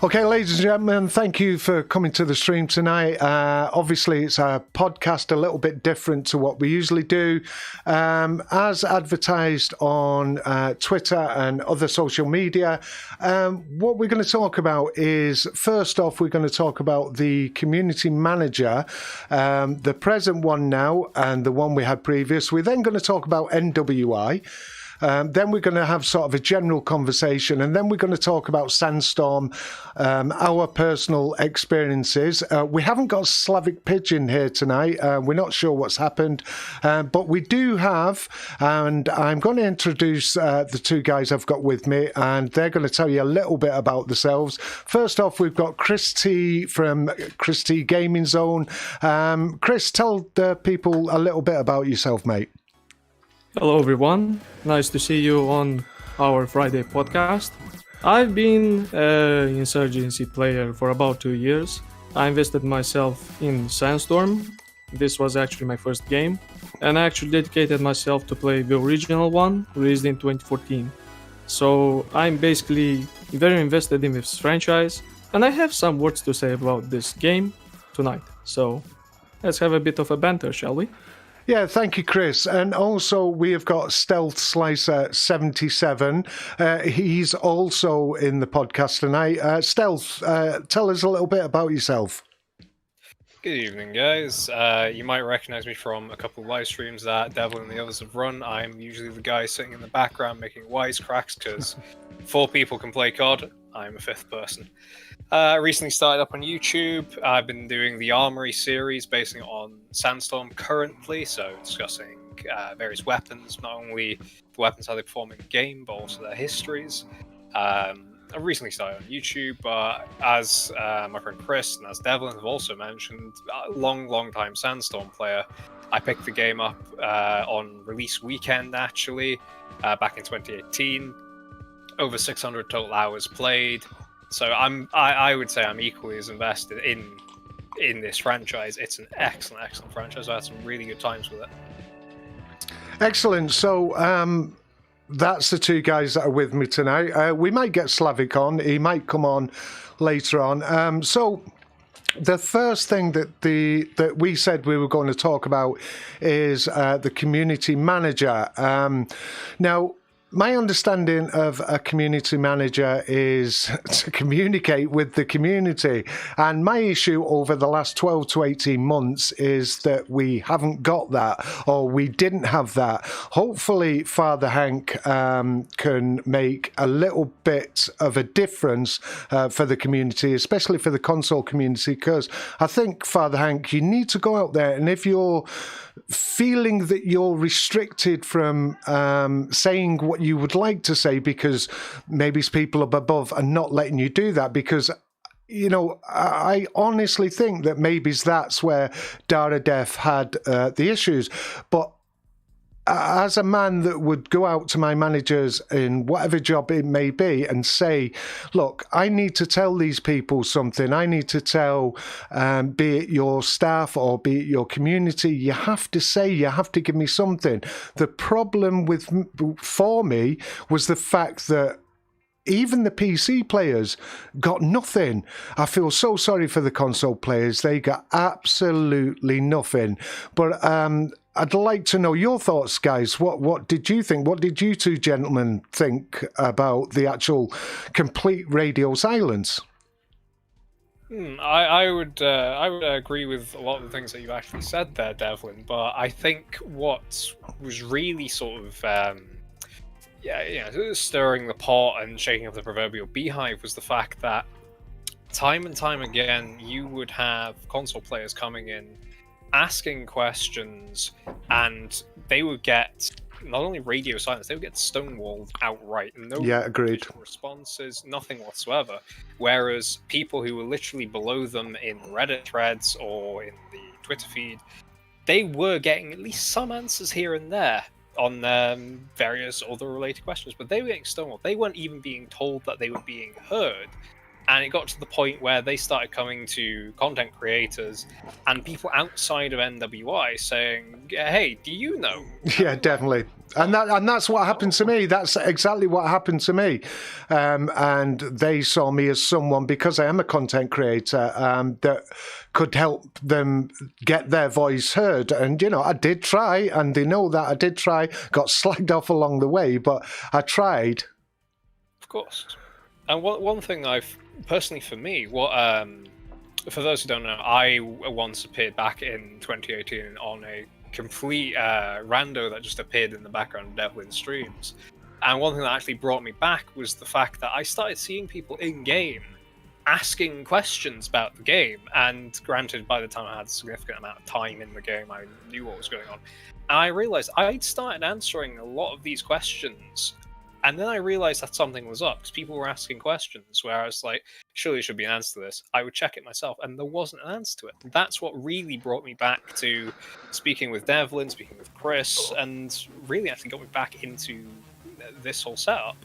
Okay, ladies and gentlemen, thank you for coming to the stream tonight. Obviously, it's a podcast a little bit different to what we usually do. As advertised on Twitter and other social media, what we're going to talk about is, first off, we're going to talk about the community manager, the present one now and the one we had previous. We're then going to talk about NWI. Then we're going to have sort of a general conversation, and then we're going to talk about Sandstorm, our personal experiences. We haven't got Slavic Pigeon here tonight. We're not sure what's happened, but we do have, and I'm going to introduce the two guys I've got with me, and they're going to tell you a little bit about themselves. First off, we've got Chris T from Chris T Gaming Zone. Chris, tell the people a little bit about yourself, mate. Hello everyone, nice to see you on our Friday podcast. I've been an Insurgency player for about 2 years. I invested myself in Sandstorm. This was actually my first game, and I actually dedicated myself to play the original one, released in 2014. So I'm basically very invested in this franchise, and I have some words to say about this game tonight. So let's have a bit of a banter, shall we? Yeah, thank you, Chris. And also we have got Stealth Slicer 77. He's also in the podcast tonight. Stealth, tell us a little bit about yourself. Good evening, guys. You might recognize me from a couple of live streams that Devil and the others have run. I'm usually the guy sitting in the background making wisecracks because 4 people can play COD. I'm a 5th person. Recently started up on YouTube. I've been doing the Armory series basing it on Sandstorm currently, so discussing various weapons, not only the weapons, how they perform in the game, but also their histories. I recently started on YouTube, but as my friend Chris and as Devlin have also mentioned, a long time Sandstorm player. I picked the game up on release weekend, actually, back in 2018. Over 600 total hours played. So I would say I'm equally as invested in this franchise. It's an excellent franchise. I had some really good times with it. Excellent. So that's the two guys that are with me tonight. We might get Slavic on. He might come on later on. So the first thing that we said we were going to talk about is the community manager. Now, my understanding of a community manager is to communicate with the community. And my issue over the last 12 to 18 months is that we haven't got that, or we didn't have that. Hopefully, Father Hank can make a little bit of a difference for the community, especially for the console community, because I think, Father Hank, you need to go out there, and if you're feeling that you're restricted from saying what you would like to say because maybe people up above are not letting you do that, because you know, I honestly think that maybe that's where Dara Def had the issues. But as a man that would go out to my managers in whatever job it may be and say, look, I need to tell these people something. I need to tell, be it your staff or be it your community, you have to say, you have to give me something. The problem for me was the fact that even the PC players got nothing. I feel so sorry for the console players. They got absolutely nothing. But I'd like to know your thoughts, guys. What did you think? What did you two gentlemen think about the actual complete radio silence? I would agree with a lot of the things that you actually said there, Devlin. But I think what was really sort of stirring the pot and shaking up the proverbial beehive was the fact that time and time again you would have console players coming in asking questions, and they would get not only radio silence, they would get stonewalled outright. No agreed. Responses, nothing whatsoever. Whereas people who were literally below them in Reddit threads or in the Twitter feed, they were getting at least some answers here and there on various other related questions, but they were getting stonewalled. They weren't even being told that they were being heard. And it got to the point where they started coming to content creators and people outside of NWI saying, "Hey, do you know?" Yeah, definitely. And that's what happened to me. That's exactly what happened to me. And they saw me as someone, because I am a content creator, that could help them get their voice heard. And, you know, I did try, and they know that I did try, got slagged off along the way, but I tried. Of course. And one thing I've, personally for me, for those who don't know, I once appeared back in 2018 on a complete rando that just appeared in the background of Devlin streams. And one thing that actually brought me back was the fact that I started seeing people in-game asking questions about the game. And granted, by the time I had a significant amount of time in the game, I knew what was going on. And I realized I'd started answering a lot of these questions. And then I realized that something was up, because people were asking questions where I was like, surely there should be an answer to this. I would check it myself, and there wasn't an answer to it. That's what really brought me back to speaking with Devlin, speaking with Chris, and really actually got me back into this whole setup.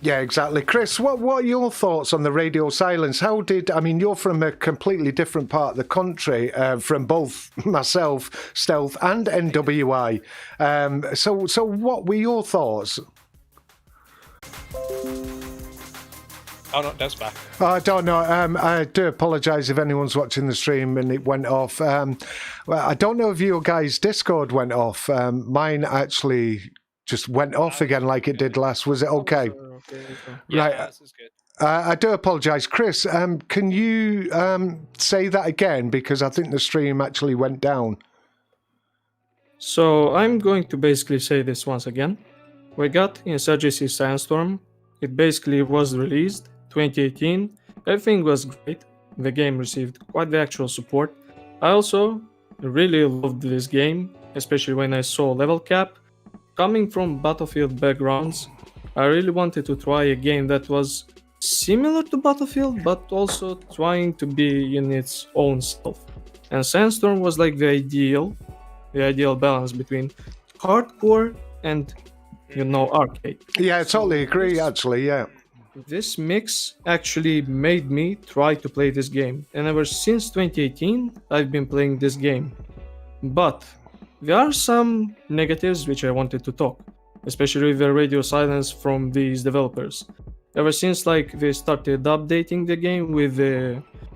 Yeah, exactly. Chris, what are your thoughts on the radio silence? You're from a completely different part of the country, from both myself, Stealth, and NWI. So what were your thoughts? Oh no, Dev's back. I don't know. I do apologise if anyone's watching the stream and it went off. Well, I don't know if your guys' Discord went off. Mine actually just went off again like it did last. Was it okay? Yeah, Right. this is good. I do apologise. Chris, can you say that again? Because I think the stream actually went down. So I'm going to basically say this once again. We got Insurgency Sandstorm. It basically was released 2018. Everything was great. The game received quite the actual support. I also really loved this game, especially when I saw level cap. Coming from Battlefield backgrounds, I really wanted to try a game that was similar to Battlefield, but also trying to be in its own self. And Sandstorm was like the ideal balance between hardcore and, arcade. Yeah, I totally agree, actually, yeah. This mix actually made me try to play this game, and ever since 2018, I've been playing this game. But there are some negatives which I wanted to talk, especially with the radio silence from these developers. Ever since they started updating the game with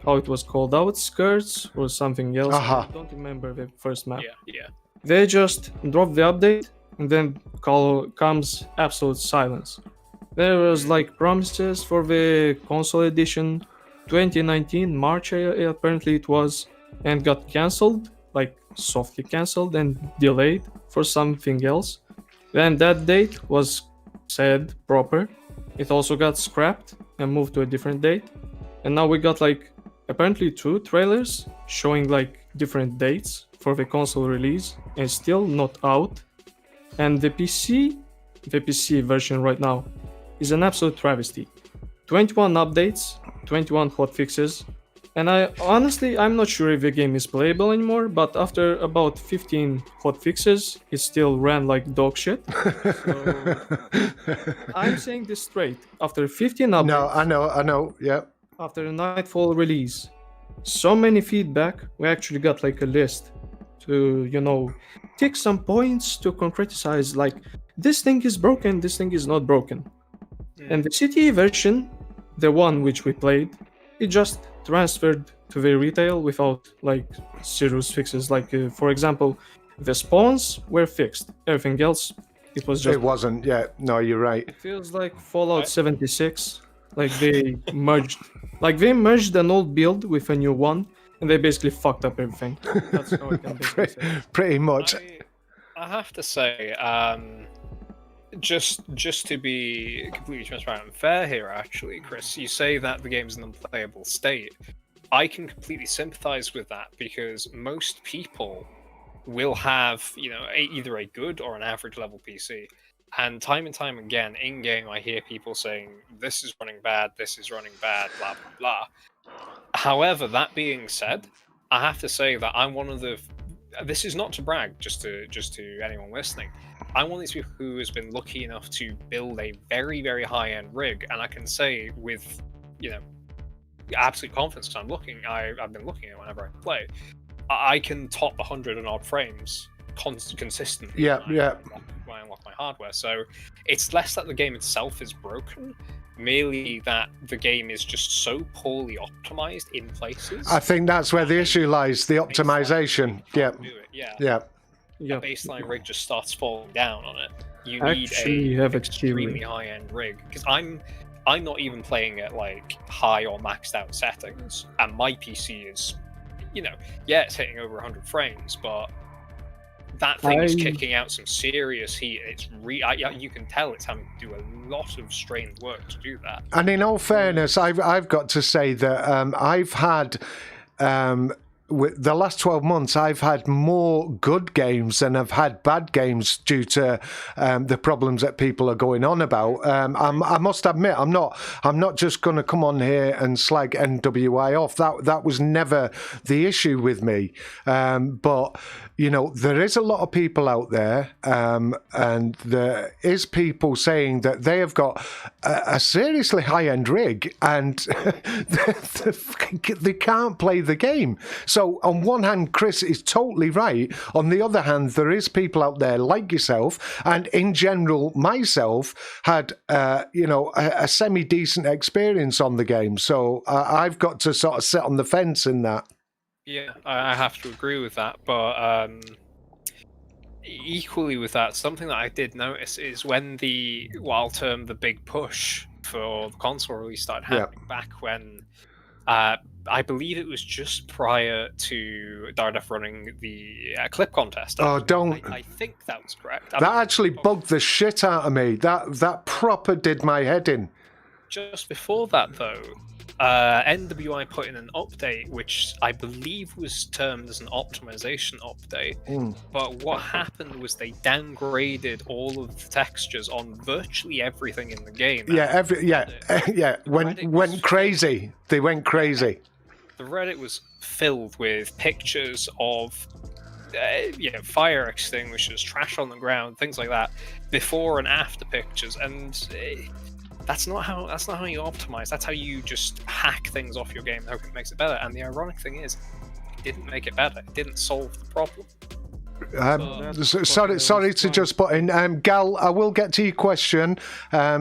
how it was called, Outskirts or something else. I don't remember the first map. Yeah. They just dropped the update, and then comes absolute silence. There was promises for the console edition 2019 March apparently it was, and got cancelled, softly cancelled and delayed for something else. Then that date was said proper. It also got scrapped and moved to a different date. And now we got apparently 2 trailers showing different dates for the console release, and still not out. And the PC version right now is an absolute travesty. 21 updates, 21 hotfixes, and I'm not sure if the game is playable anymore, but after about 15 hotfixes, it still ran like dog shit. So I'm saying this straight. After 15 updates... No, I know, yeah. After a Nightfall release, so many feedback, we actually got a list to, tick some points to concretize, this thing is broken, this thing is not broken. And the CTE version, the one which we played, it just transferred to the retail without serious fixes. For example, the spawns were fixed. Everything else, it was just... It wasn't, yeah. No, you're right. It feels like Fallout 76. They merged. They merged an old build with a new one, and they basically fucked up everything. That's how I can basically say. Pretty much. I have to say, just to be completely transparent and fair here, actually, Chris, you say that the game's in an unplayable state. I can completely sympathize with that, because most people will have, either a good or an average level PC. And time again, in-game, I hear people saying, this is running bad, blah, blah, blah. However, that being said, I have to say that I'm one of the... This is not to brag, just to anyone listening. I'm one of these people who has been lucky enough to build a very, very high-end rig, and I can say with, absolute confidence because I've been looking at it whenever I play. I can top 100 and odd frames consistently. Yeah. When I unlock my hardware, so it's less that the game itself is broken, merely that the game is just so poorly optimized in places. I think that's where the issue lies, the optimization. Yeah. A baseline rig just starts falling down on it. You need extremely high-end rig, because I'm not even playing at like high or maxed out settings, and my PC is, it's hitting over 100 frames, but that thing is kicking out some serious heat. It's you can tell it's having to do a lot of strained work to do that. And in all fairness, I've got to say that I've had. With the last 12 months, I've had more good games than I've had bad games due to the problems that people are going on about. I must admit, I'm not just going to come on here and slag NWI off. That was never the issue with me. But there is a lot of people out there, and there is people saying that they have got a seriously high-end rig, and they can't play the game. So on one hand, Chris is totally right. On the other hand, there is people out there like yourself, and in general, myself, had a semi-decent experience on the game. So I've got to sort of sit on the fence in that. Yeah, I have to agree with that, but equally with that, something that I did notice is when what I'll term the big push for the console release started happening back when I believe it was just prior to Daredef running the clip contest. Oh, don't! I think that was correct. That actually bugged the shit out of me. That proper did my head in. Just before that, though, NWI put in an update, which I believe was termed as an optimization update. But what happened was they downgraded all of the textures on virtually everything in the game. Went crazy. They went crazy. The Reddit was filled with pictures of fire extinguishers, trash on the ground, things like that, before and after pictures, and that's not how you optimize. That's how you just hack things off your game and hope it makes it better. And the ironic thing is, it didn't make it better. It didn't solve the problem. Sorry to just put in, Gal, I will get to your question.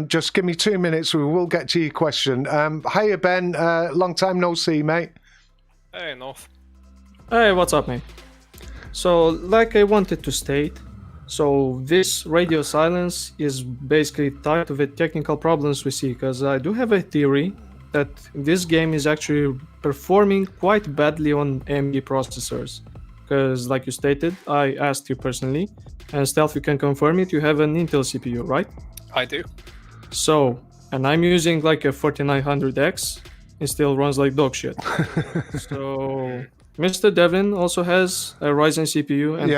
Just give me 2 minutes. We will get to your question. Hiya, Ben. Long time no see, mate. Hey, North. Hey, what's up, mate? So, like I wanted to state, this radio silence is basically tied to the technical problems we see, because I do have a theory that this game is actually performing quite badly on AMD processors. Because, like you stated, I asked you personally, and Stealth, you can confirm it, you have an Intel CPU, right? I do. So, and I'm using like a 4900X, it still runs like dog shit. So, Mr. Devlin also has a Ryzen CPU, and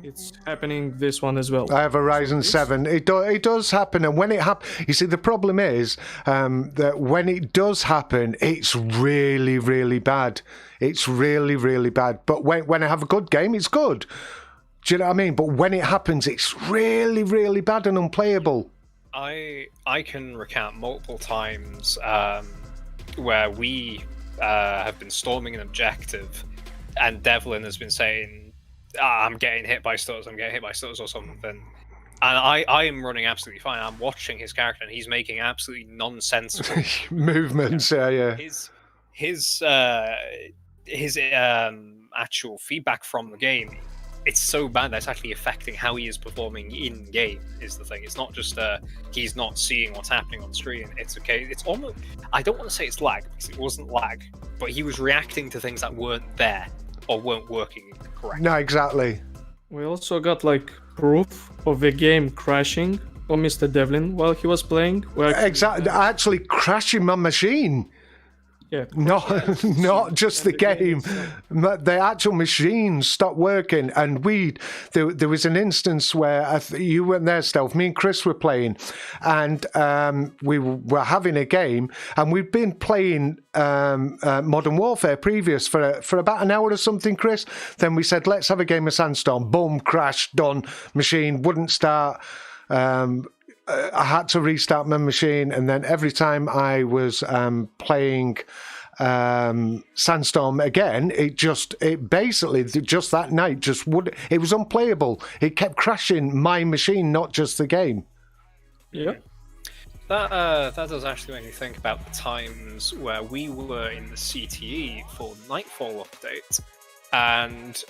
it's happening this one as well. I have a Ryzen 7. It does happen, and when it happens, you see, the problem is that when it does happen, it's really, really bad. It's really, really bad. But when I have a good game, it's good. Do you know what I mean? But when it happens, it's really, really bad and unplayable. I can recount multiple times where we have been storming an objective, and Devlin has been saying, I'm getting hit by stutters or something. And I am running absolutely fine. I'm watching his character, and he's making absolutely nonsensical movements. Yeah. His actual feedback from the game, it's so bad that it's actually affecting how he is performing in game, is the thing. It's not just he's not seeing what's happening on screen. It's okay. It's almost, I don't want to say it's lag, because it wasn't lag, but he was reacting to things that weren't there or weren't working correctly. No, exactly. We also got like proof of the game crashing on Mr. Devlin while he was playing. Exactly, actually crashing my machine. Yeah, not just the game. The actual machine stopped working, and there was an instance where you weren't there, Stealth. Me and Chris were playing, and we were having a game, and we'd been playing Modern Warfare previous for about an hour or something, Chris. Then we said, let's have a game of Sandstorm. Boom, crash, done. Machine wouldn't start. I had to restart my machine, and then every time I was playing Sandstorm again, it basically just that night it was unplayable. It kept crashing my machine, not just the game. Yeah. That does actually make me think about the times where we were in the CTE for the Nightfall update, and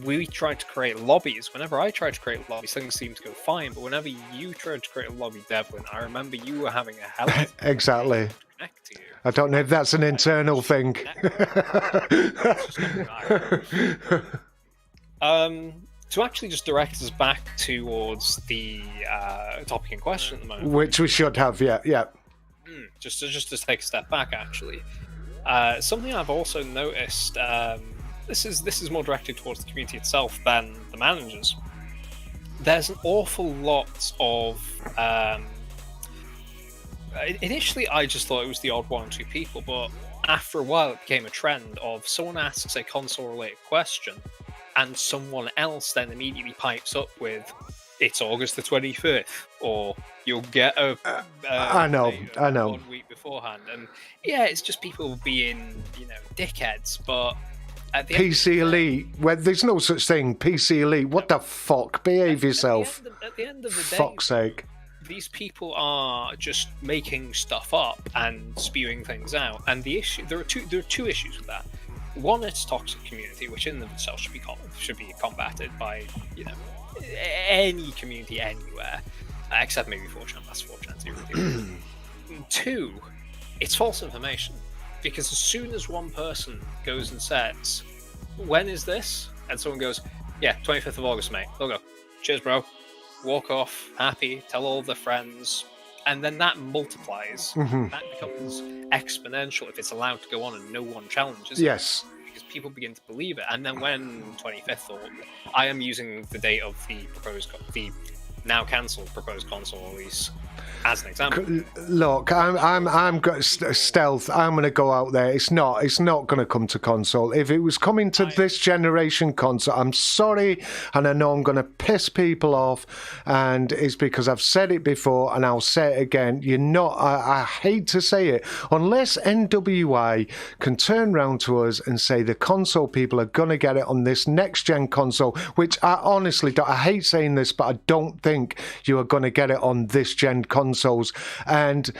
we tried to create lobbies. Whenever I tried to create lobbies, things seemed to go fine, but whenever you tried to create a lobby, Devlin, I remember you were having a hell of a time Exactly. to connect to you. I don't know if that's an internal thing. To actually just direct us back towards the topic in question at the moment. Which we should have, yeah. Just to take a step back, actually. Something I've also noticed, this is more directed towards the community itself than the managers. There's an awful lot of... initially, I just thought it was the odd one or two people, but after a while it became a trend of someone asks a console-related question, and someone else then immediately pipes up with, "It's August the 25th," or "You'll get a I know. 1 week beforehand." And yeah, it's just people being, dickheads, but at the PC Elite, where there's no such thing. PC Elite, what the fuck? Behave yourself. At the end of the day, Fuck's sake. these people are just making stuff up and spewing things out. And there are two issues with that. One, it's toxic community, which in themselves should be combated by any community anywhere, except maybe 4chan. That's 4chan. Two, it's false information, because as soon as one person goes and says, "When is this?" and someone goes, "Yeah, 25th of August, mate," they'll go, "Cheers, bro." Walk off, happy, tell all their friends, and then that multiplies. That becomes exponential if it's allowed to go on and no one challenges it. Yes. Because people begin to believe it. And then when 25th, or I am using the date of the now cancelled proposed console release as an example. Look, I'm stealth. I'm going to go out there. It's not going to come to console. If it was coming to this generation console, I'm sorry, and I know I'm going to piss people off, and it's because I've said it before, and I'll say it again. I hate to say it, unless NWI can turn round to us and say the console people are going to get it on this next gen console, which I honestly don't. I hate saying this, but I don't think you are going to get it on this gen consoles. And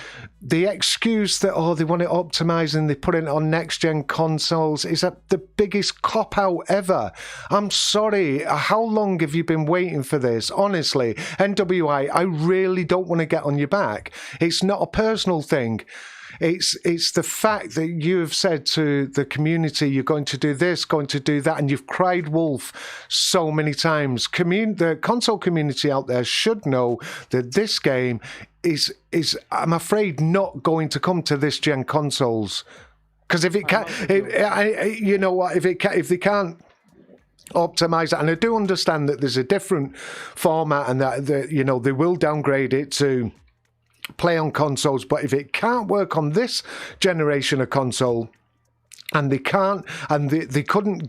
the excuse that they want it optimized and they put it on next gen consoles is the biggest cop out ever. I'm sorry, how long have you been waiting for this? Honestly, NWI, I really don't want to get on your back. It's not a personal thing. It's the fact that you have said to the community you're going to do this, going to do that, and you've cried wolf so many times. The console community out there should know that this game is I'm afraid not going to come to this gen consoles, because if it can, if they can't optimize it, and I do understand that there's a different format and that they will downgrade it to play on consoles, but if it can't work on this generation of console, and they couldn't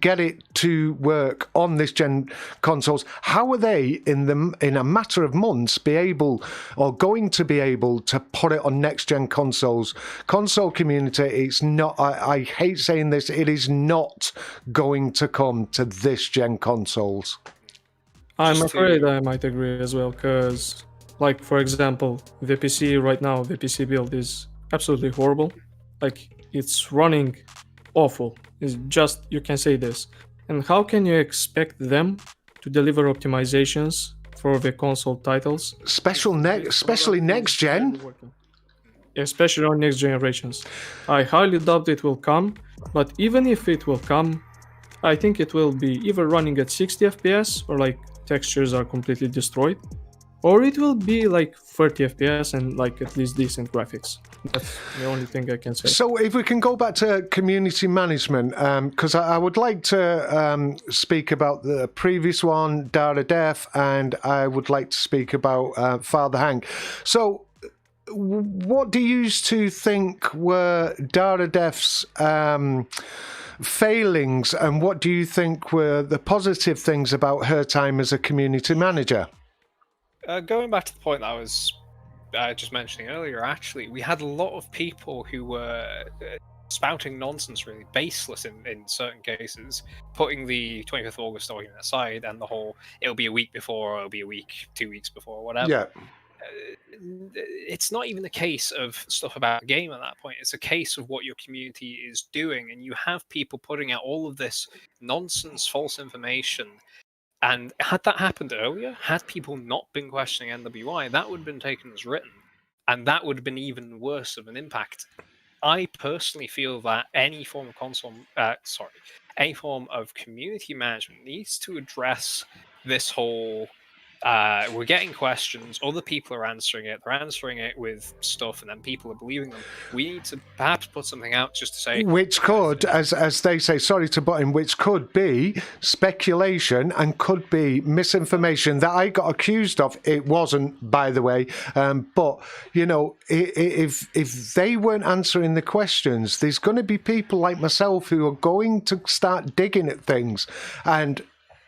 get it to work on this gen consoles, how are they in a matter of months going to be able to put it on next gen consoles? Console community, it's not, I hate saying this, it is not going to come to this gen consoles. I'm afraid I might agree as well, because like, for example, the PC right now, the PC build is absolutely horrible. Like, it's running awful. It's just, you can say this. And how can you expect them to deliver optimizations for the console titles? Especially next gen? Especially on next generations. I highly doubt it will come, but even if it will come, I think it will be either running at 60 FPS or like textures are completely destroyed, or it will be like 30 FPS and like at least decent graphics. That's the only thing I can say. So if we can go back to community management, because I would like to speak about the previous one, Dara Def, and I would like to speak about Father Hank. So what do you two think were Dara Def's failings, and what do you think were the positive things about her time as a community manager? Going back to the point that I was just mentioning earlier, actually, we had a lot of people who were spouting nonsense, really baseless in certain cases, putting the 25th of August argument aside and the whole it'll be a week before, or it'll be a week, 2 weeks before, or whatever. Yeah. It's not even a case of stuff about the game at that point. It's a case of what your community is doing, and you have people putting out all of this nonsense, false information. And had that happened earlier, had people not been questioning NWI, that would have been taken as written, and that would have been even worse of an impact. I personally feel that any form of community management needs to address this whole. We're getting questions. Other people are answering it. They're answering it with stuff, and then people are believing them. We need to perhaps put something out just to say, which could, as they say, sorry to butt in, which could be speculation and could be misinformation that I got accused of. It wasn't, by the way. But you know, if they weren't answering the questions, there's going to be people like myself who are going to start digging at things, and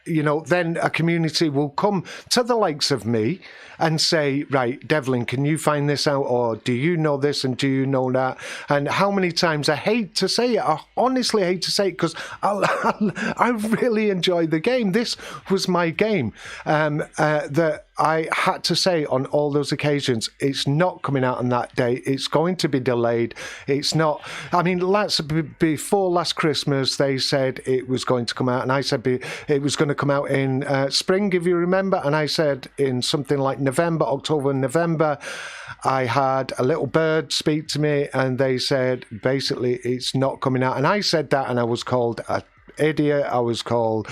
you know, then a community will come to the likes of me and say, right, Devlin, can you find this out? Or do you know this and do you know that? And how many times, I hate to say it, I honestly hate to say it because I really enjoy the game. This was my game that I had to say on all those occasions, it's not coming out on that date. It's going to be delayed. It's not, I mean, before last Christmas, they said it was going to come out. And I said it was going to come out in spring, if you remember. And I said in something like October, November, I had a little bird speak to me and they said, basically, it's not coming out. And I said that and I was called a idiot. I was called,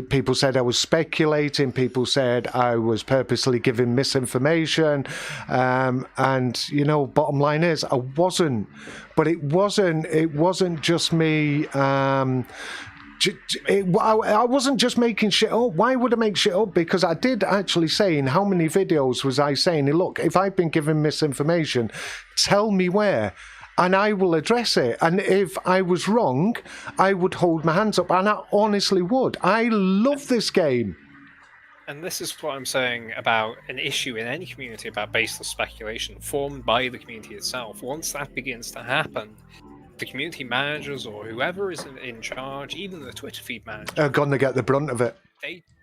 people said I was speculating. People said I was purposely giving misinformation. And, you know, bottom line is I wasn't. But it wasn't just me. I wasn't just making shit up. Why would I make shit up? Because I did actually say, in how many videos was I saying, look, if I've been given misinformation, tell me where, and I will address it. And if I was wrong, I would hold my hands up, and I honestly would. I love this game. And this is what I'm saying about an issue in any community about baseless speculation formed by the community itself. Once that begins to happen, the community managers or whoever is in charge, even the Twitter feed manager, are going to get the brunt of it.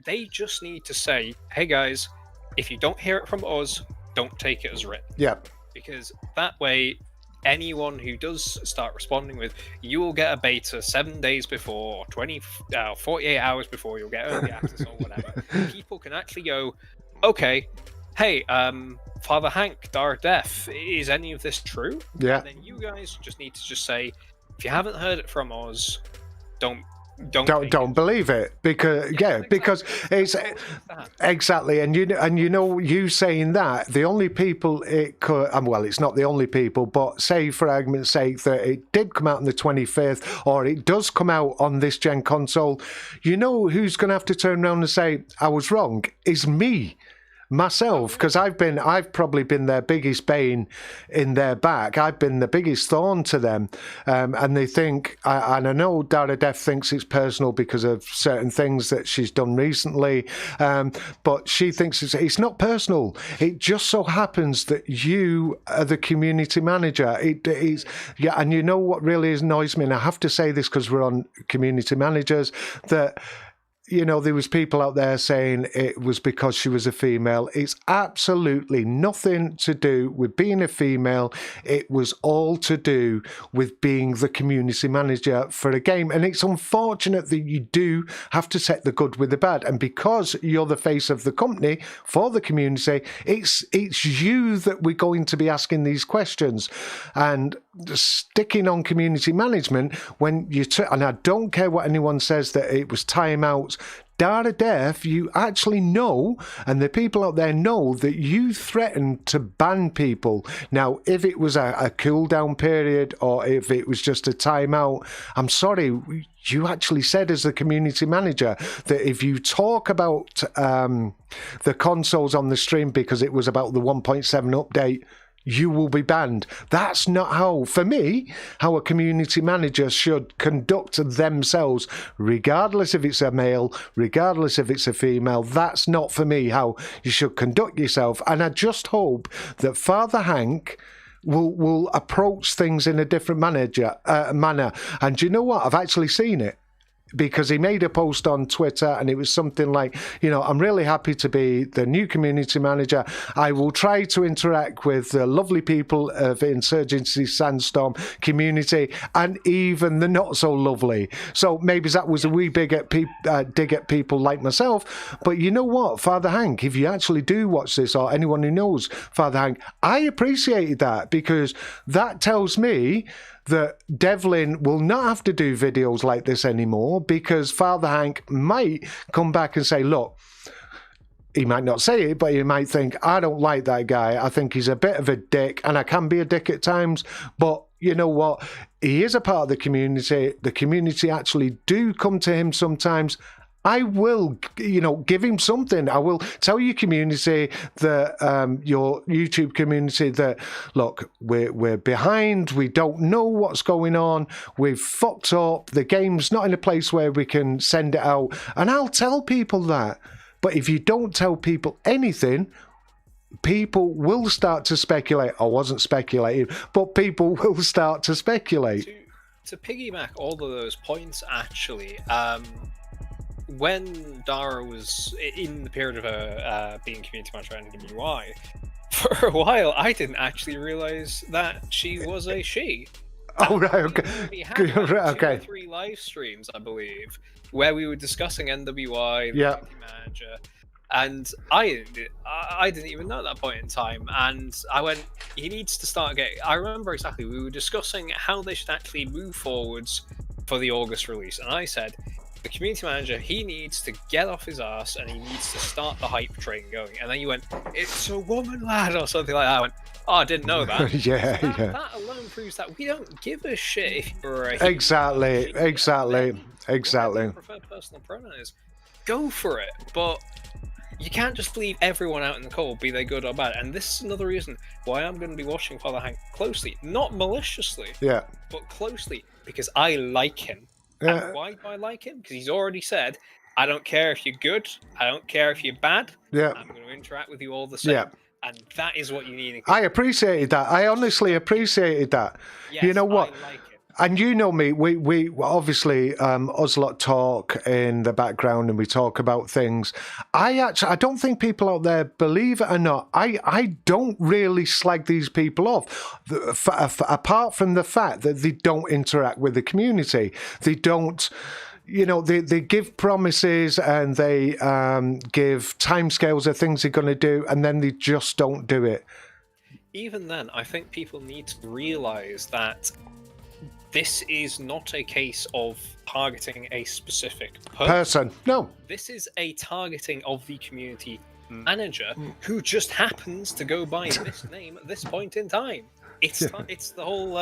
They just need to say, hey guys, if you don't hear it from us, don't take it as written. Yeah. Because that way, anyone who does start responding with, you will get a beta 7 days before, or 48 hours before, you'll get early access or whatever. People can actually go, okay, hey, Father Hank, Dark Death, is any of this true? Yeah. And then you guys just need to just say, if you haven't heard it from us, don't believe it, because because it's exactly, and you know you saying that the only people it could, well, it's not the only people, but say for argument's sake that it did come out on the 25th, or it does come out on this gen console, you know who's going to have to turn around and say I was wrong is me. Myself, because I've probably been their biggest bane in their back. I've been the biggest thorn to them, and they think, and I know Dara Def thinks it's personal because of certain things that she's done recently, but she thinks it's not personal. It just so happens that you are the community manager. It is, yeah, and you know what really annoys me, and I have to say this because we're on community managers, that, you know, there was people out there saying it was because she was a female. It's absolutely nothing to do with being a female. It was all to do with being the community manager for a game. And it's unfortunate that you do have to set the good with the bad. And because you're the face of the company for the community, it's you that we're going to be asking these questions. And sticking on community management, when you and I don't care what anyone says that it was timeouts, Dara Def, you actually know, and the people out there know, that you threatened to ban people. Now, if it was a cooldown period or if it was just a timeout, I'm sorry, you actually said as the community manager that if you talk about the consoles on the stream because it was about the 1.7 update, you will be banned. That's not how, for me, how a community manager should conduct themselves, regardless if it's a male, regardless if it's a female. That's not, for me, how you should conduct yourself. And I just hope that Father Hank will approach things in a different manner. And do you know what? I've actually seen it. Because he made a post on Twitter and it was something like, I'm really happy to be the new community manager. I will try to interact with the lovely people of Insurgency Sandstorm community and even the not so lovely. So maybe that was a wee dig at people like myself. But you know what, Father Hank, if you actually do watch this, or anyone who knows Father Hank, I appreciated that, because that tells me that Devlin will not have to do videos like this anymore, because Father Hank might come back and say, look, he might not say it, but he might think, I don't like that guy. I think he's a bit of a dick, and I can be a dick at times, but you know what? He is a part of the community. The community actually do come to him sometimes. I will, give him something. I will tell your community that, your YouTube community, that, look, we're behind. We don't know what's going on. We've fucked up. The game's not in a place where we can send it out. And I'll tell people that. But if you don't tell people anything, people will start to speculate. I wasn't speculating, but people will start to speculate. To piggyback all of those points, actually, when Dara was in the period of being community manager at NWI, for a while I didn't actually realise that she was a she. Oh, right, okay. We had like okay. 2 or 3 live streams, I believe, where we were discussing NWI, the community manager, and I didn't even know at that point in time, and I went, he needs to start getting... I remember exactly, we were discussing how they should actually move forwards for the August release, and I said, the community manager, he needs to get off his ass and he needs to start the hype train going. And then you went, it's a woman, lad, or something like that. I went, oh, I didn't know that. That alone proves that we don't give a shit if you're a... Exactly. Preferred personal pronoun is, go for it. But you can't just leave everyone out in the cold, be they good or bad. And this is another reason why I'm going to be watching Father Hank closely. Not maliciously, but closely, because I like him. And why do I like him? Because he's already said, I don't care if you're good, I don't care if you're bad, I'm going to interact with you all the same. And that is what you need. I appreciated that. I honestly appreciated that. Yes, you know what? I like it. And you know me, we obviously, us lot talk in the background and we talk about things. I don't think people out there, believe it or not, I don't really slag these people off, apart from the fact that they don't interact with the community. They don't... they give promises and they give timescales of things they're going to do, and then they just don't do it. Even then, I think people need to realise that this is not a case of targeting a specific person. No. This is a targeting of the community manager who just happens to go by this name at this point in time. It's the whole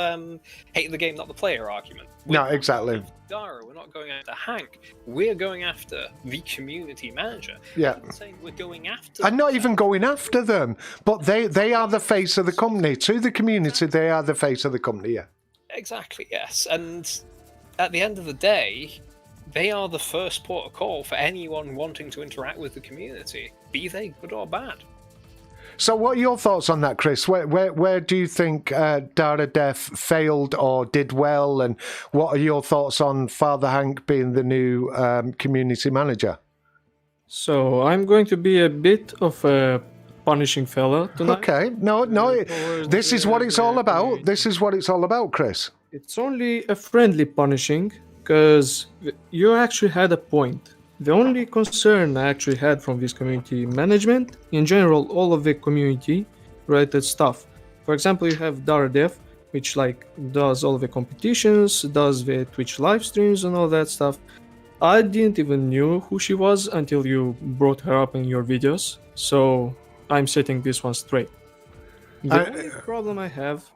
hate the game, not the player argument. No, exactly. Dara, we're not going after Hank. We're going after the community manager. Yeah. I'm saying we're going after. I'm not even going after them, but they are the face of the company. To the community, they are the face of the company. Yeah. Exactly, yes. And at the end of the day, they are the first port of call for anyone wanting to interact with the community, be they good or bad. So what are your thoughts on that, Chris? Where do you think Dara Def failed or did well? And what are your thoughts on Father Hank being the new community manager? So I'm going to be a bit of a punishing fella tonight. Okay, no, this is what it's all about. This is what it's all about, Chris. It's only a friendly punishing, because you actually had a point. The only concern I actually had from this community management, in general, all of the community-related stuff. For example, you have Daradev, which does all the competitions, does the Twitch live streams and all that stuff. I didn't even knew who she was until you brought her up in your videos, so I'm setting this one straight. The only problem I have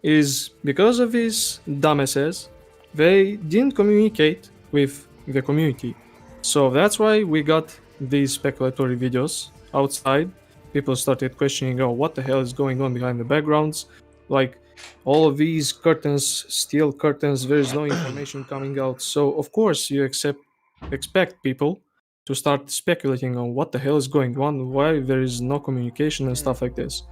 is because of these dumbasses, they didn't communicate with the community. So that's why we got these speculatory videos outside, people started questioning, oh, what the hell is going on behind the backgrounds? Like, all of these curtains, steel curtains, there is no information coming out. So, of course, you expect people to start speculating on what the hell is going on, why there is no communication and stuff like this.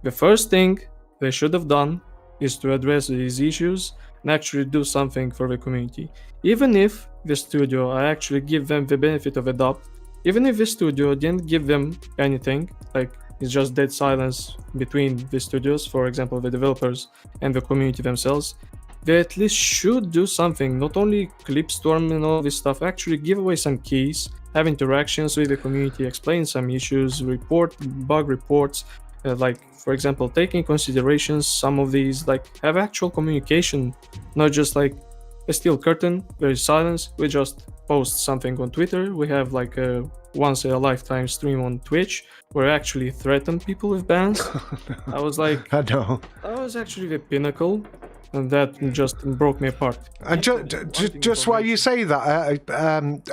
The first thing they should have done is to address these issues and actually do something for the community. Even if the studio, I actually give them the benefit of the doubt, even if the studio didn't give them anything, like it's just dead silence between the studios, for example, the developers and the community themselves, they at least should do something, not only clipstorm and all this stuff, actually give away some keys, have interactions with the community, explain some issues, report bug reports, like for example, take in considerations some of these, like have actual communication, not just like a steel curtain, there is silence, we just post something on Twitter, we have like a once in a lifetime stream on Twitch where I actually threaten people with bans. I was like, I know. that was actually the pinnacle, and that just broke me apart. And just why you say that,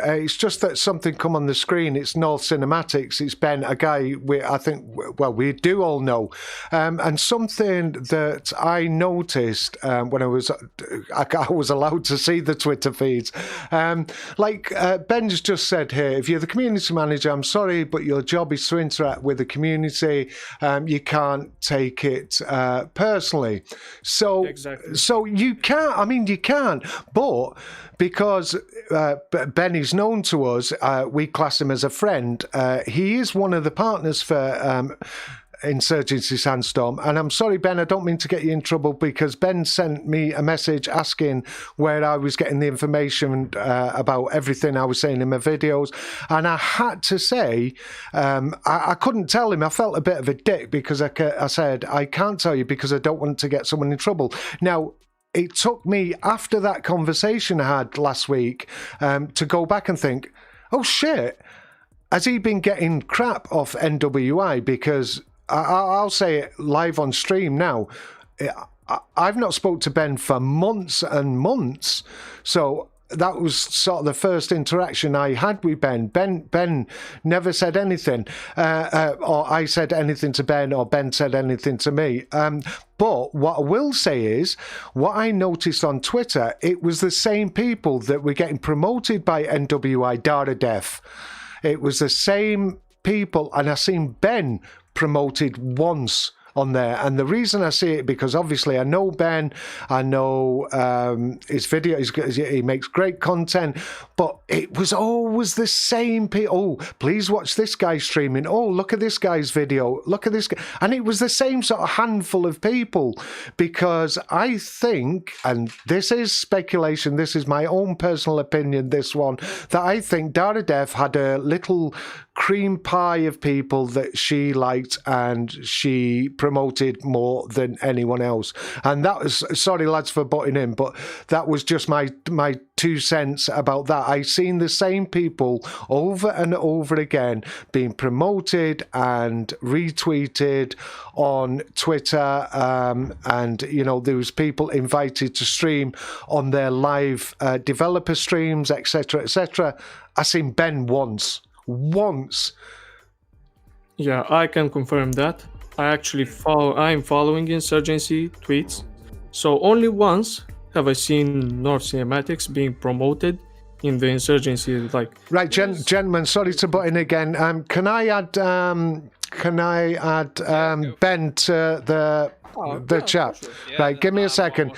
it's just that something come on the screen. It's North Cinematics. It's Ben, a guy we do all know. And something that I noticed when I was allowed to see the Twitter feeds. Ben's just said here, if you're the community manager, I'm sorry, but your job is to interact with the community. You can't take it personally. So. Exactly. So you can't, you can't, but because Ben is known to us, we class him as a friend. He is one of the partners for Insurgency Sandstorm. And I'm sorry, Ben, I don't mean to get you in trouble, because Ben sent me a message asking where I was getting the information about everything I was saying in my videos. And I had to say, I couldn't tell him. I felt a bit of a dick because I said, I can't tell you because I don't want to get someone in trouble. Now, it took me, after that conversation I had last week, to go back and think, oh shit, has he been getting crap off NWI? Because I'll say it live on stream now, I've not spoke to Ben for months and months. So that was sort of the first interaction I had with Ben. Ben never said anything, or I said anything to Ben, or Ben said anything to me. But what I will say is, what I noticed on Twitter, it was the same people that were getting promoted by NWI Dara Def. It was the same people, and I seen Ben promoted once on there. And the reason I see it, because obviously I know Ben, I know his video, he makes great content, but it was always the same people. Oh, please watch this guy streaming. Oh, look at this guy's video. Look at this guy. And it was the same sort of handful of people, because I think, and this is speculation, this is my own personal opinion, this one, that I think Dara Def had a little cream pie of people that she liked and she promoted more than anyone else. And that was, sorry lads for butting in, but that was just my 2 cents about that. I've seen the same people over and over again being promoted and retweeted on Twitter, and there was people invited to stream on their live developer streams, etc., etc. I seen Ben once. Yeah, I can confirm that. I actually I'm following Insurgency tweets, so only once have I seen North Cinematics being promoted in the Insurgency. Right, gentlemen, sorry to butt in again. Can I add Ben to the chat? Sure. Yeah, right, give me a second.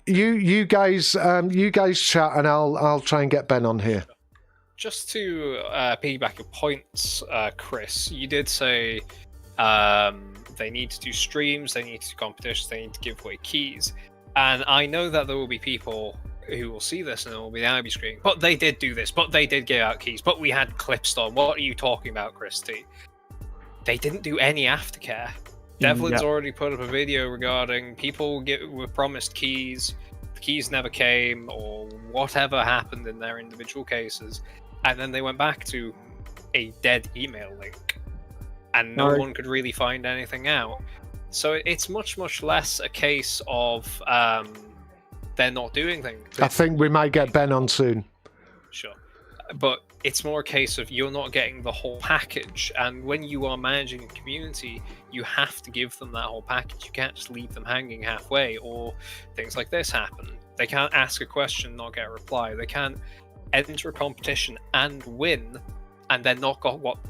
You guys chat, and I'll try and get Ben on here. Just to piggyback your points, Chris, you did say they need to do streams, they need to do competitions, they need to give away keys. And I know that there will be people who will see this and will be now be screaming, but they did do this, but they did give out keys, but we had clipstorm. What are you talking about, Christy? They didn't do any aftercare. Devlin's already put up a video regarding people were promised keys, the keys never came, or whatever happened in their individual cases. And then they went back to a dead email link, and no one could really find anything out. So it's much, much less a case of they're not doing things. I think we might get Ben on soon. Sure. but it's more a case of you're not getting the whole package. And when you are managing a community, you have to give them that whole package. You can't just leave them hanging halfway, or things like this happen. They can't ask a question, not get a reply. They can't enter a competition and win, and then not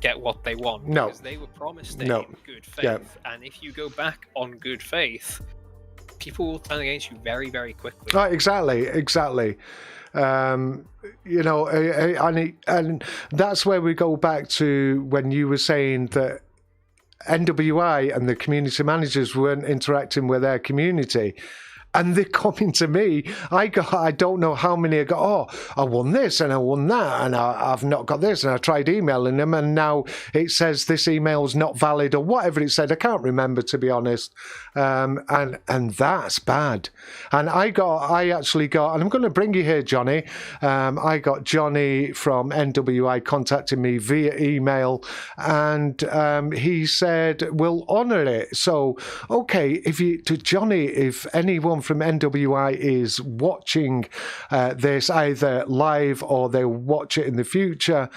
get what they want. No. Because they were promised it No. in good faith. Yeah. And if you go back on good faith, people will turn against you very, very quickly. Right, exactly. You know, and that's where we go back to when you were saying that NWI and the community managers weren't interacting with their community. And they're coming to me. I don't know how many I got. Oh, I won this and I won that, and I've not got this. And I tried emailing them, and now it says this email's not valid or whatever it said. I can't remember, to be honest. And that's bad. And I actually got, and I'm going to bring you here, Johnny. I got Johnny from NWI contacting me via email, and he said we'll honour it. So okay, if anyone from NWI is watching this either live or they'll watch it in the future,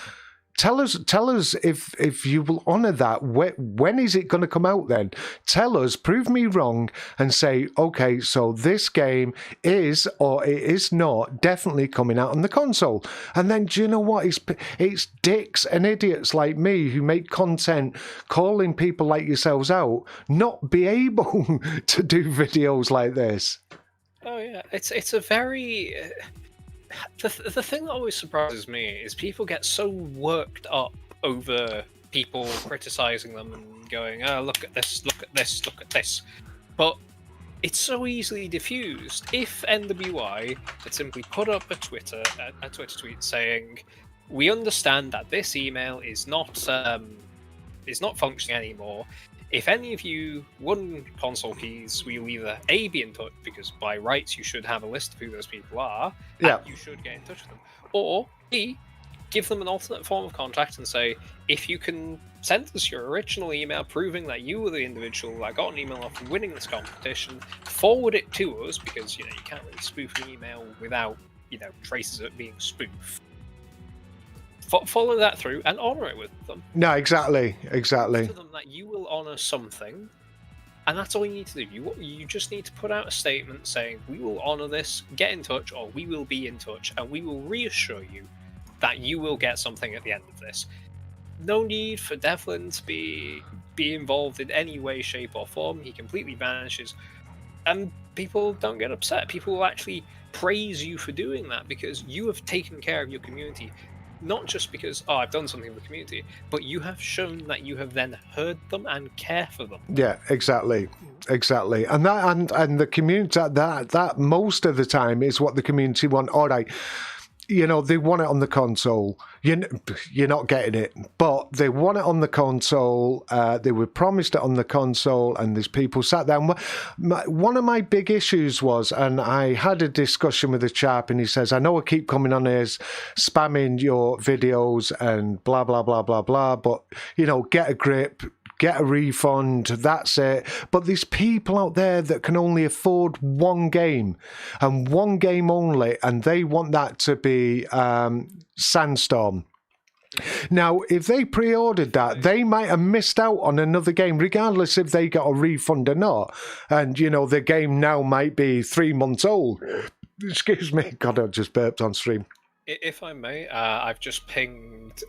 tell us if you will honour that. When is it going to come out then? Tell us, prove me wrong, and say, okay, so this game is or it is not definitely coming out on the console. And then, do you know what? It's dicks and idiots like me who make content calling people like yourselves out not be able to do videos like this. Oh yeah, it's a very the thing that always surprises me is people get so worked up over people criticizing them and going, oh, look at this, look at this, look at this. But it's so easily diffused. If NWI had simply put up a Twitter tweet saying, we understand that this email is not functioning anymore. If any of you won console keys, we'll either A, be in touch, because by rights you should have a list of who those people are, Yeah. and you should get in touch with them. Or B, give them an alternate form of contact and say, if you can send us your original email proving that you were the individual that got an email off winning this competition, forward it to us, because you can't really spoof an email without traces of it being spoofed. Follow that through and honour it with them. No, exactly. To them that you will honour something, and that's all you need to do. You just need to put out a statement saying, we will honour this, get in touch, or we will be in touch, and we will reassure you that you will get something at the end of this. No need for Devlin to be involved in any way, shape, or form. He completely vanishes, and people don't get upset. People will actually praise you for doing that because you have taken care of your community. Not just because, I've done something for the community, but you have shown that you have then heard them and care for them. Yeah, exactly. And that and the community that most of the time is what the community want. All right, they want it on the console. You're not getting it, but they want it on the console. They were promised it on the console, and there's people sat there. One of my big issues was, and I had a discussion with a chap, and he says, I know I keep coming on here spamming your videos and blah, blah, blah, blah, blah, but, get a grip, get a refund, that's it. But there's people out there that can only afford one game and one game only, and they want that to be Sandstorm. Now, if they pre-ordered that, they might have missed out on another game, regardless if they got a refund or not. And, the game now might be 3 months old. Excuse me. God, I just burped on stream. If I may, I've just pinged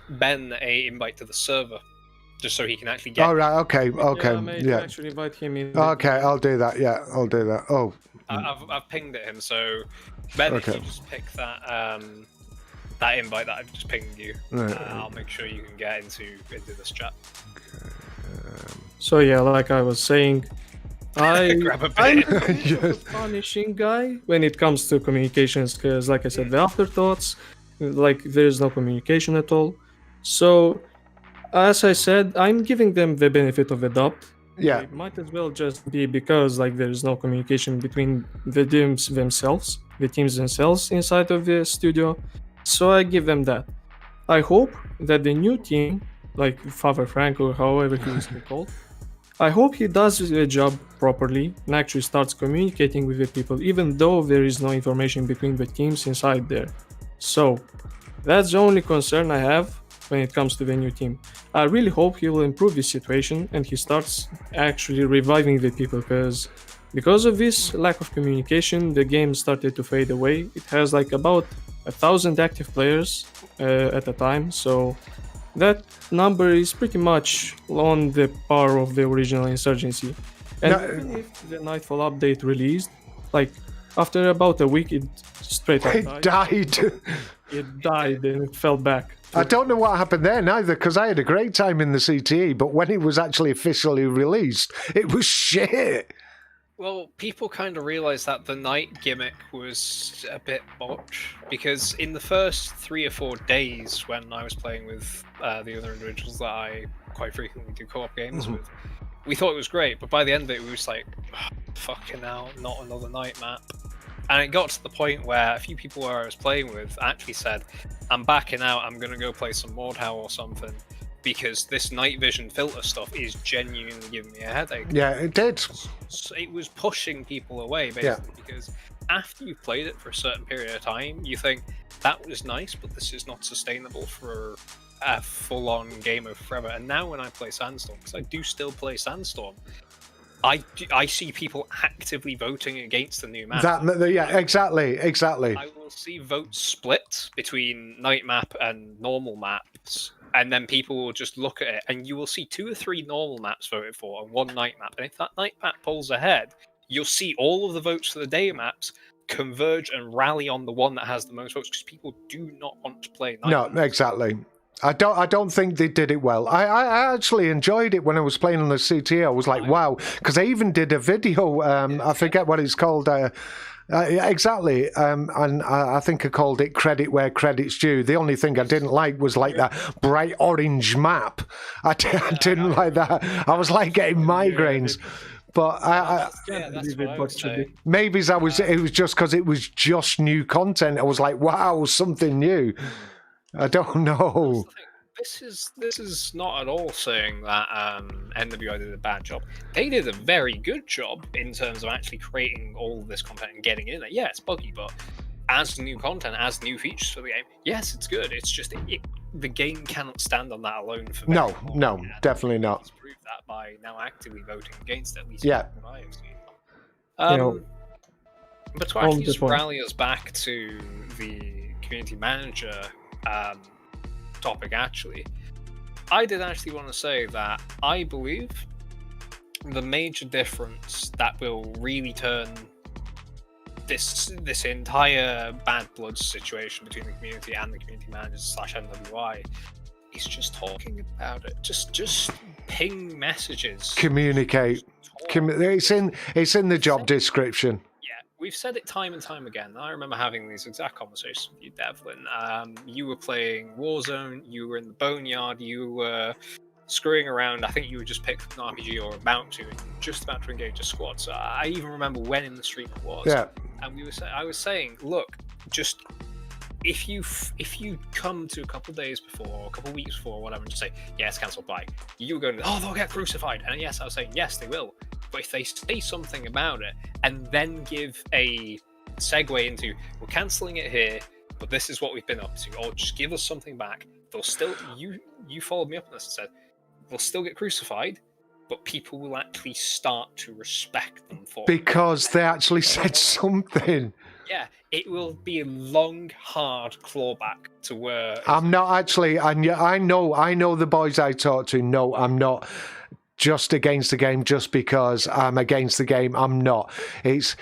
Ben a invite to the server, just so he can actually get. Oh, right, okay. Yeah. Actually invite him in. Okay, I'll do that. Yeah, I'll do that. Oh. I've pinged at him, so Ben, Okay. if you just pick that invite that I've just pinged you, Right. I'll make sure you can get into this chat. So yeah, like I was saying, Grab a I'm bit. a bit of a punishing guy when it comes to communications, because like I said, the afterthoughts, like there's no communication at all. So as I said, I'm giving them the benefit of the doubt. Yeah. It might as well just be because like there's no communication between the teams themselves inside of the studio. So I give them that. I hope that the new team, like Father Frank or however he is called, I hope he does the job properly and actually starts communicating with the people, even though there is no information between the teams inside there. So, that's the only concern I have when it comes to the new team. I really hope he will improve this situation and he starts actually reviving the people, because of this lack of communication, the game started to fade away. It has like about 1,000 active players at a time, so that number is pretty much on the par of the original Insurgency. And even if the Nightfall update released, like after about a week, it straight up It died. It died and it fell back. I don't know what happened there neither, because I had a great time in the CTE, but when it was actually officially released, it was shit. Well, people kind of realised that the night gimmick was a bit botched, because in the first 3 or 4 days when I was playing with the other individuals that I quite frequently do co-op games with, we thought it was great, but by the end of it, we were just like, fucking hell, not another night map. And it got to the point where a few people where I was playing with actually said, I'm backing out, I'm going to go play some Mordhau or something, because this night vision filter stuff is genuinely giving me a headache. Yeah, it did. So it was pushing people away, basically, because after you've played it for a certain period of time, you think, that was nice, but this is not sustainable for a full-on game of forever. And now when I play Sandstorm, because I do still play Sandstorm, I see people actively voting against the new map. Yeah, exactly. I will see votes split between night map and normal maps, and then people will just look at it, and you will see 2 or 3 normal maps voted for and 1 night map. And if that night map pulls ahead, you'll see all of the votes for the day maps converge and rally on the one that has the most votes, because people do not want to play night maps. No, exactly. I don't think they did it well. I actually enjoyed it when I was playing on the CTA. I was like, wow, because I even did a video. I forget what it's called. Exactly. And I think I called it Credit Where Credit's Due. The only thing I didn't like was like that bright orange map. I didn't like that. I was like getting migraines. But That's what I would say. maybe it was just because it was just new content. I was like, wow, something new. I don't know. This is not at all saying that NWI did a bad job. They did a very good job in terms of actually creating all of this content and getting in it. Yeah, it's buggy, but as new content, as new features for the game, yes, it's good. It's just the game cannot stand on that alone. For No, definitely not. He's proved that by now actively voting against it, at least. Yeah. What I have seen. But to actually just rally us back to the community manager topic, actually, I did actually want to say that I believe the major difference that will really turn this entire bad blood situation between the community and the community managers / NWI is just talking about it. Just ping messages. Communicate. It's in the job description. We've said it time and time again. I remember having these exact conversations with you, Devlin. You were playing Warzone, you were in the Boneyard, you were screwing around. I think you were just picked up an RPG or about to, and just about to engage a squad. So I even remember when in the stream it was. Yeah. And I was saying, look, just if you come to a couple of days before, or a couple of weeks before, or whatever, and just say, yes, cancelled by, you were going, oh, they'll get crucified. And yes, I was saying, yes, they will. But if they say something about it and then give a segue into, we're cancelling it here, but this is what we've been up to, or just give us something back, they'll still, you followed me up on this and said, they'll still get crucified, but people will actually start to respect them for because they actually said something. Yeah, it will be a long, hard clawback to where I'm not actually. I know the boys I talk to. No, I'm not just against the game just because I'm against the game. I'm not. It's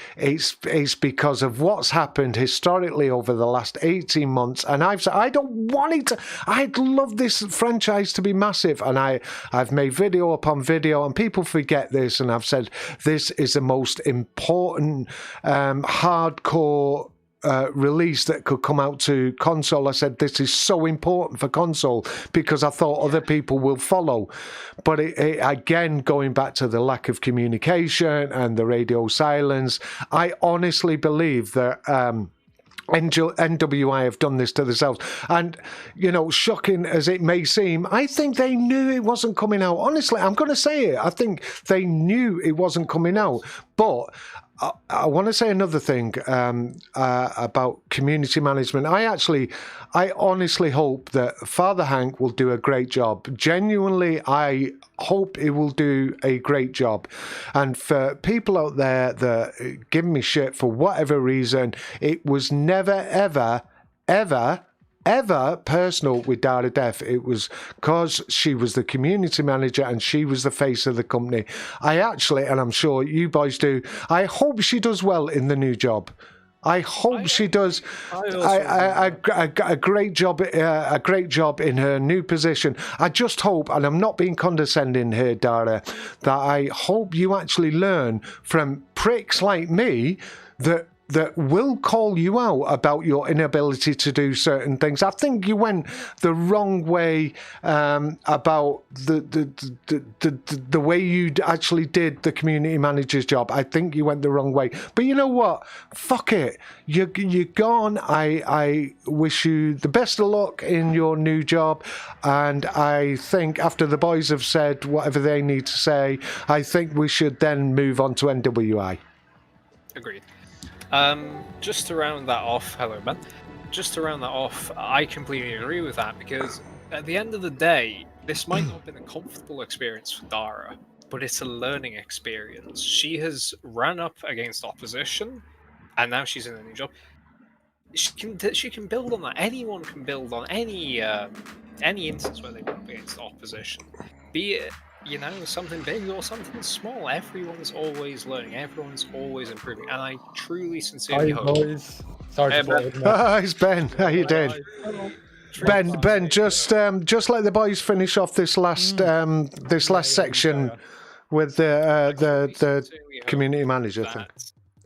because of what's happened historically over the last 18 months. And I've said, I don't want it to. I'd love this franchise to be massive. And I've made video upon video, and people forget this. And I've said this is the most important hardcore release that could come out to console. I said this is so important for console because I thought other people will follow. But it again, going back to the lack of communication and the radio silence, I honestly believe that NWI have done this to themselves. And, shocking as it may seem, I think they knew it wasn't coming out. Honestly, I'm going to say it. I think they knew it wasn't coming out. But I want to say another thing about community management. I honestly hope that Father Hank will do a great job. Genuinely, I hope he will do a great job. And for people out there that give me shit for whatever reason, it was never, ever personal with Dara Def. It was because she was the community manager and she was the face of the company. I actually, and I'm sure you boys do, I hope she does well in the new job. I hope she does a great job, in her new position. I just hope, and I'm not being condescending here, Dara, that I hope you actually learn from pricks like me that will call you out about your inability to do certain things. I think you went the wrong way about the way you actually did the community manager's job. I think you went the wrong way. But you know what? Fuck it. You're gone. I wish you the best of luck in your new job. And I think after the boys have said whatever they need to say, I think we should then move on to NWI. Agreed. Just to round that off, hello Ben. Just to round that off, I completely agree with that because at the end of the day, this might not have been a comfortable experience for Dara, but it's a learning experience. She has ran up against opposition, and now she's in a new job. She can build on that. Anyone can build on any instance where they run up against opposition, be it something big or something small. Everyone's always learning. Everyone's always improving. And I truly, sincerely hope... Boys. Sorry to Ben. It's Ben. How you doing? Ben, just let the boys finish off this last section with the community manager thing.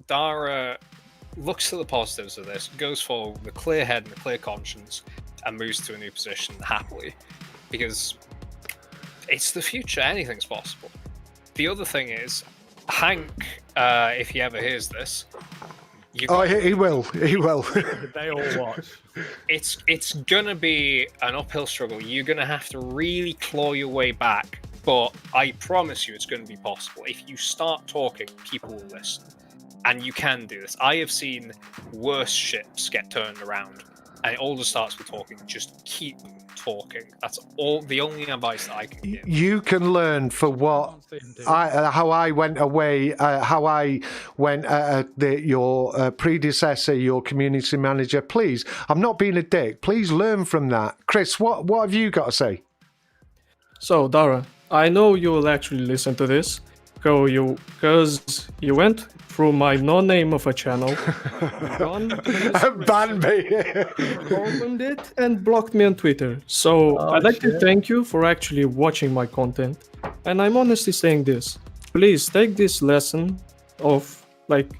Dara looks to the positives of this, goes forward with a clear head and a clear conscience, and moves to a new position happily. Because... it's the future. Anything's possible. The other thing is, Hank, if he ever hears this, he will. He will. They all watch. It's gonna be an uphill struggle. You're gonna have to really claw your way back. But I promise you, it's going to be possible. If you start talking, people will listen, and you can do this. I have seen worse ships get turned around, and it all just starts with talking. Just keep talking. That's all. The only advice that I can give. You can learn for how I went away, how I went your predecessor, your community manager. Please, I'm not being a dick. Please learn from that. Chris, what have you got to say? So, Dara, I know you will actually listen to this, because you went through my no-name of a channel, banned me, opened it, and blocked me on Twitter. So I'd like to thank you for actually watching my content. And I'm honestly saying this. Please take this lesson of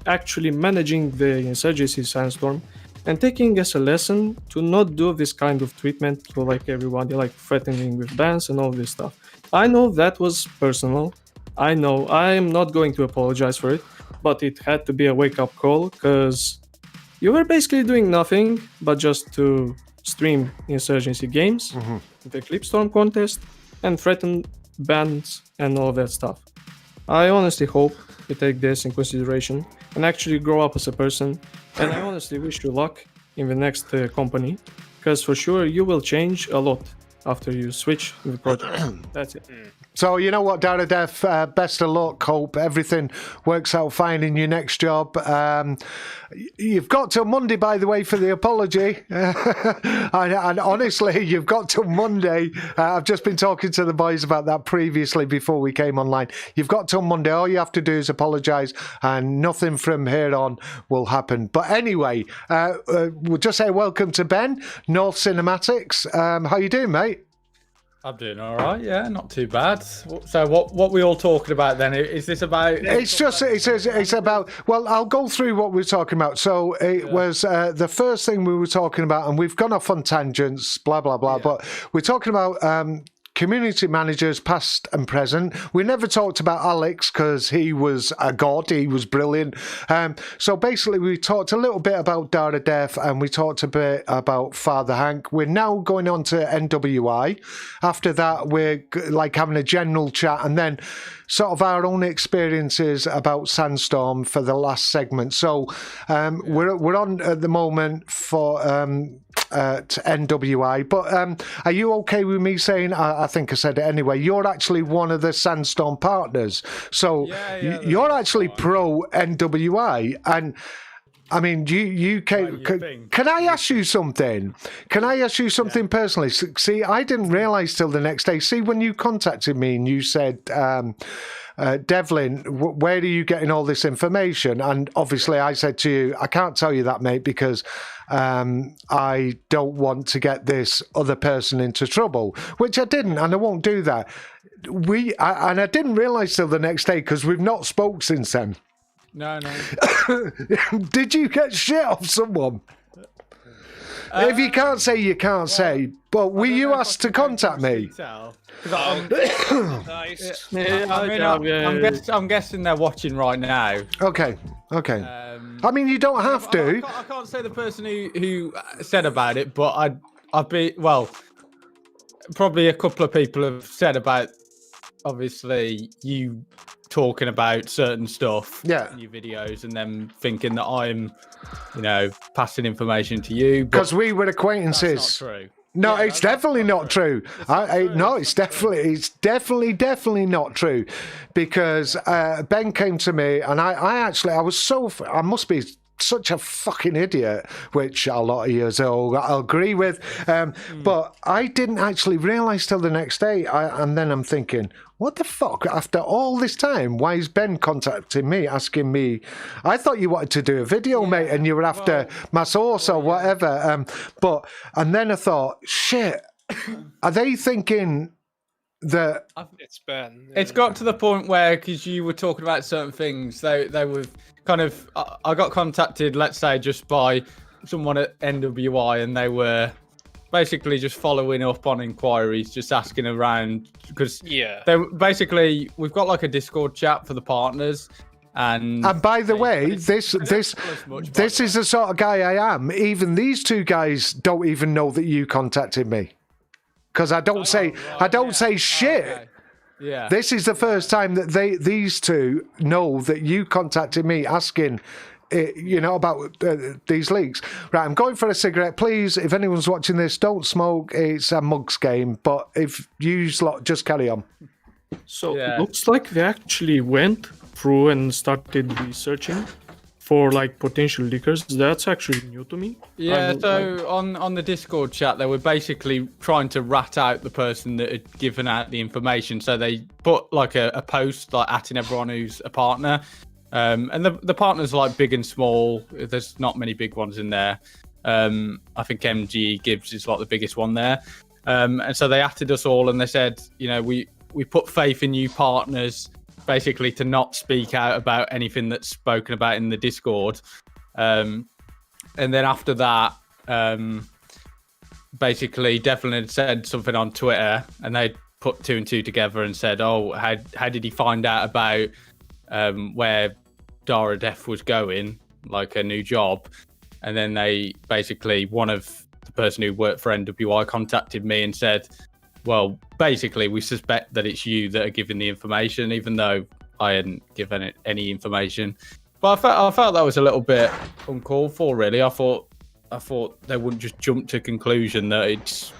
actually managing the Insurgency Sandstorm and taking as a lesson to not do this kind of treatment to everybody, threatening with bans and all this stuff. I know that was personal. I know I am not going to apologize for it, but it had to be a wake-up call because you were basically doing nothing but just to stream Insurgency games, the Clipstorm contest, and threaten bans and all that stuff. I honestly hope you take this in consideration and actually grow up as a person, and I honestly wish you luck in the next company, because for sure you will change a lot after you switch the project. That's it. So you know what, Dara Def, best of luck. Hope everything works out fine in your next job. You've got till Monday, by the way, for the apology. And honestly, you've got till Monday. I've just been talking to the boys about that previously before we came online. You've got till Monday. All you have to do is apologise, and nothing from here on will happen. But anyway, we'll just say welcome to Ben, North Cinematics. How you doing, mate? I'm doing all right, yeah, not too bad. So what we all talking about then? Is this about... It's about... Well, I'll go through what we're talking about. So it was the first thing we were talking about, and we've gone off on tangents, blah, blah, blah, but we're talking about community managers, past and present. We never talked about Alex because he was a god. He was brilliant. So basically, we talked a little bit about Dara Death and we talked a bit about Father Hank. We're now going on to NWI. After that, we're like having a general chat and then sort of our own experiences about Sandstorm for the last segment. So we're on at the moment for to NWI. But are you okay with me saying, I think I said it anyway, you're actually one of the Sandstorm partners. So you're actually pro NWI. And I mean, you can I ask you something? Can I ask you something personally? See, I didn't realise till the next day. See, when you contacted me and you said, Devlin, where are you getting all this information? And obviously I said to you, I can't tell you that, mate, because I don't want to get this other person into trouble, which I didn't, and I won't do that. And I didn't realise till the next day because we've not spoke since then. No. Did you get shit off someone? If you can't say, you can't say. But were you asked to contact me? Nice. I'm guessing they're watching right now. Okay. I mean, you don't have to. I can't say the person who said about it, but I'd be, well, probably a couple of people have said about, obviously, you talking about certain stuff in your videos and then thinking that I'm, passing information to you. Because we were acquaintances. That's not true. No, it's definitely not true. No, it's definitely not true. Because Ben came to me and I must be such a fucking idiot, which a lot of years old I'll agree with. But I didn't actually realise till the next day. And then I'm thinking, what the fuck? After all this time, why is Ben contacting me, asking me? I thought you wanted to do a video, mate, and you were after my source or whatever. And then I thought, shit, are they thinking that it's Ben? Yeah. It's got to the point where, because you were talking about certain things, they were kind of. I got contacted, let's say, just by someone at NWI, and they were basically just following up on inquiries, just asking around, because they basically, we've got like a Discord chat for the partners, and by the way, this is the sort of guy I am. Even these two guys don't even know that you contacted me, because I don't say shit. Okay. Yeah, this is the first time that these two know that you contacted me asking, about these leaks. Right, I'm going for a cigarette. Please, if anyone's watching this, don't smoke. It's a mugs game. But if you lot, just carry on. So it looks like they actually went through and started researching for like potential leakers. That's actually new to me. Yeah, on the Discord chat, they were basically trying to rat out the person that had given out the information. So they put like a post like atting everyone who's a partner. And the partners are like big and small. There's not many big ones in there. I think MG Gibbs is like the biggest one there. And so they atted us all and they said, we put faith in you partners, basically to not speak out about anything that's spoken about in the Discord. And then after that, basically Devlin had said something on Twitter and they put two and two together and said, oh, how did he find out about where Dara Def was going, like a new job? And then they basically, one of the person who worked for NWI contacted me and said, well, basically we suspect that it's you that are giving the information, even though I hadn't given it any information. But I felt that was a little bit uncalled for, really. I thought they wouldn't just jump to conclusion that it's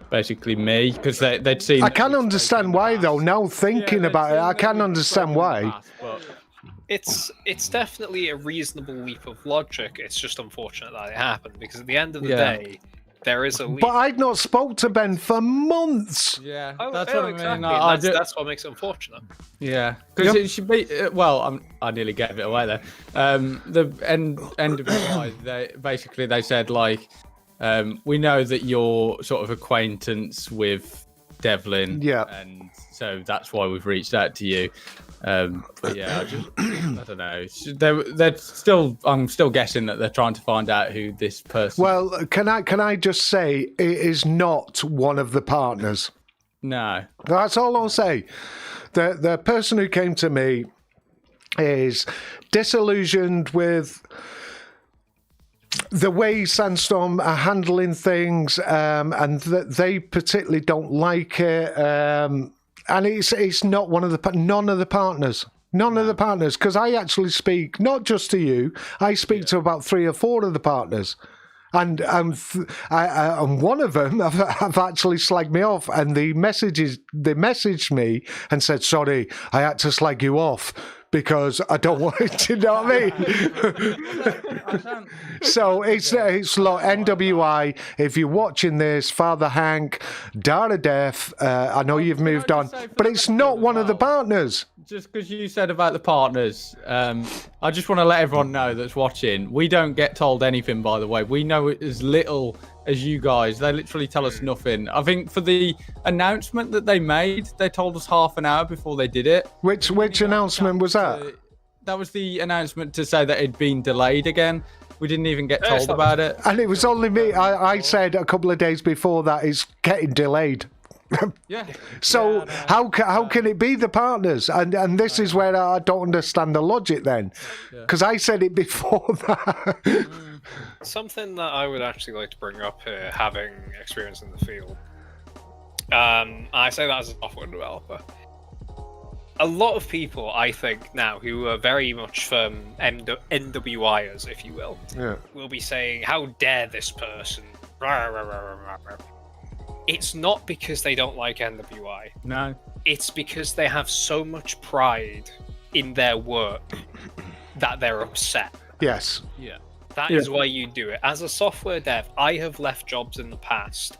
basically me, because they'd seen. I can understand why, though. Now thinking about it, I can understand why. It's definitely a reasonable leap of logic. It's just unfortunate that it happened, because at the end of the day, there is a leap. But I'd not spoke to Ben for months. Yeah, that's what exactly. I mean. That's what makes it unfortunate. Yeah, because it should be. I nearly gave it away there. The end of the they said like, we know that you're sort of acquaintance with Devlin. Yeah, and so that's why we've reached out to you. But yeah, I don't know. They're still. I'm still guessing that they're trying to find out who this person. Well, can I just say it is not one of the partners. No. That's all I'll say. The person who came to me is disillusioned with the way Sandstorm are handling things, and that they particularly don't like it. And it's not none of the partners. None of the partners, because I actually speak not just to you. I speak to about 3 or 4 of the partners. And one of them have actually slagged me off, and they messaged me and said, "Sorry, I had to slag you off because I don't want it." You know what I mean? So it's like NWI. If you're watching this, Father Hank, Dara Def, I know you've moved on, but it's not one of the partners. Just because you said about the partners, I just want to let everyone know that's watching, we don't get told anything, by the way. We know as little as you guys. They literally tell us nothing. I think for the announcement that they made, they told us half an hour before they did it. Which announcement was that? That was the announcement to say that it'd been delayed again. We didn't even get told about it. And it was only me. I said a couple of days before that it's getting delayed. Yeah. So how can it be the partners? And this is where I don't understand the logic then, because I said it before that. Something that I would actually like to bring up here, having experience in the field. I say that as a software developer. A lot of people, I think, now who are very much NWIers, if you will, will be saying, "How dare this person?" It's not because they don't like NWI. No. It's because they have so much pride in their work that they're upset. Yes. Yeah. That is why you do it. As a software dev, I have left jobs in the past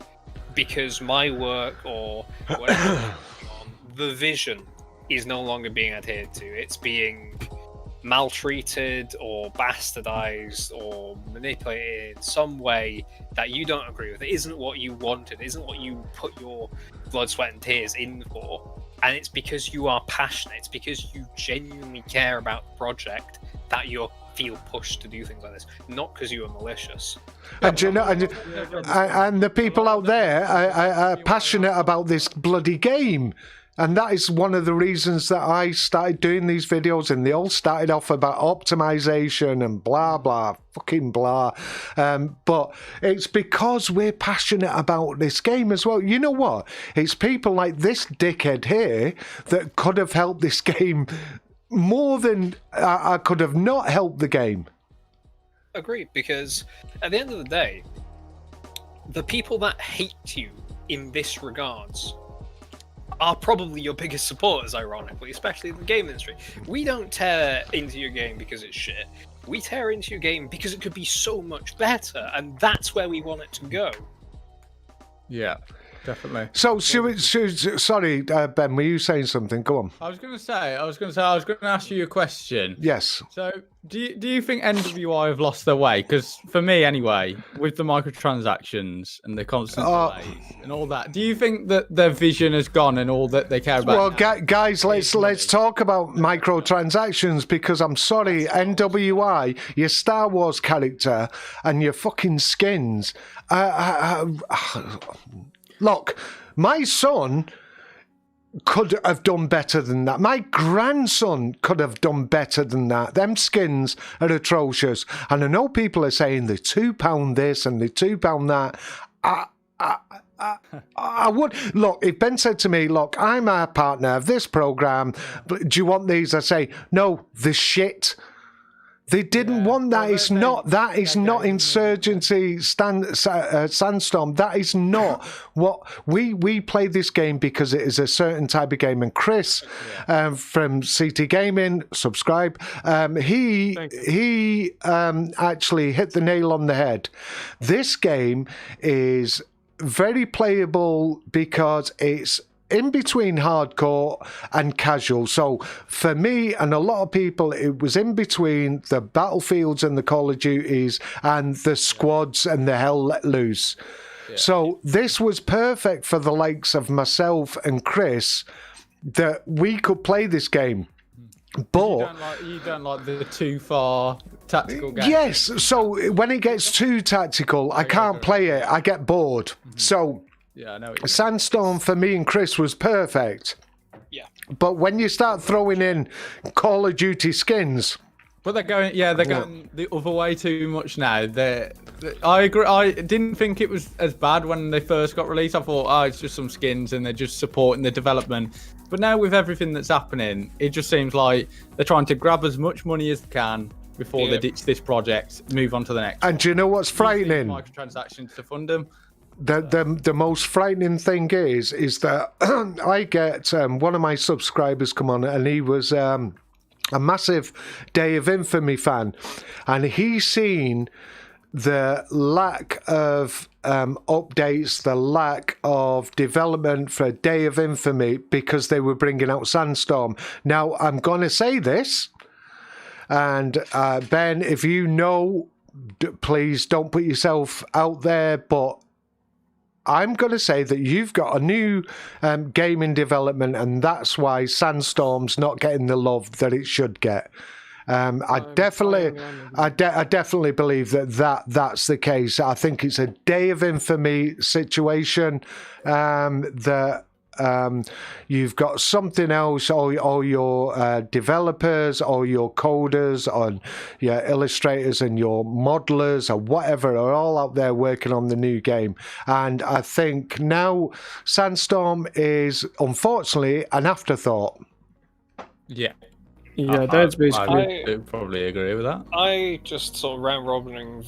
because my work or whatever, the vision is no longer being adhered to. It's being maltreated or bastardized or manipulated in some way that you don't agree with. It isn't what you wanted. It isn't what you put your blood, sweat and tears in for. And it's because you are passionate. It's because you genuinely care about the project that you feel pushed to do things like this, not because you are malicious. And you know, and the people out there are passionate about this bloody game. And that is one of the reasons that I started doing these videos, and they all started off about optimization and blah, blah, fucking blah. But it's because we're passionate about this game as well. You know what? It's people like this dickhead here that could have helped this game more than I could have not helped the game. Agreed, because at the end of the day, the people that hate you in this regards are probably your biggest supporters, ironically, especially in the game industry. We don't tear into your game because it's shit. We tear into your game because it could be so much better, and that's where we want it to go. Yeah, definitely. So, sorry, Ben, were you saying something? Go on. I was going to ask you a question. Yes. So, do you think NWI have lost their way? Because for me, anyway, with the microtransactions and the constant delays and all that, do you think that their vision has gone and all that they care about? Well, guys, let's talk about microtransactions, because I'm sorry, NWI, your Star Wars character and your fucking skins. Look, my son could have done better than that. My grandson could have done better than that. Them skins are atrocious. And I know people are saying they're £2 this and they're £2 that. I would look, if Ben said to me, "Look, I'm a partner of this program, but do you want these?" I say, "No, the shit." They didn't want that. It's not. That is not Insurgency Sandstorm. That is not what we play this game because it is a certain type of game. And Chris from CT Gaming, subscribe. He actually hit the nail on the head. This game is very playable because it's in between hardcore and casual. So for me and a lot of people, it was in between the Battlefields and the Call of Duties and the squads and the Hell Let Loose. Yeah. So this was perfect for the likes of myself and Chris, that we could play this game. But you don't like the too far tactical game. Yes. So when it gets too tactical, I can't play it. I get bored. So Yeah, I know. What you mean. Sandstorm for me and Chris was perfect. Yeah. But when you start throwing in Call of Duty skins, But they're going the other way too much now. I agree. I didn't think it was as bad when they first got released. I thought, oh, it's just some skins and they're just supporting the development. But now with everything that's happening, it just seems like they're trying to grab as much money as they can before they ditch this project, move on to the next. And do you know what's frightening? Microtransactions to fund them. The most frightening thing is that I get one of my subscribers come on, and he was a massive Day of Infamy fan, and he's seen the lack of updates, the lack of development for Day of Infamy because they were bringing out Sandstorm. Now, I'm going to say this, and Ben, if you know, please don't put yourself out there, but I'm going to say that you've got a new game in development, and that's why Sandstorm's not getting the love that it should get. I definitely believe that's the case. I think it's a Day of Infamy situation. That you've got something else, all your developers, all your coders, or your illustrators and your modelers or whatever are all out there working on the new game. And I think now Sandstorm is unfortunately an afterthought. Yeah. Yeah, that's basically. I probably agree with that. I just sort of round robining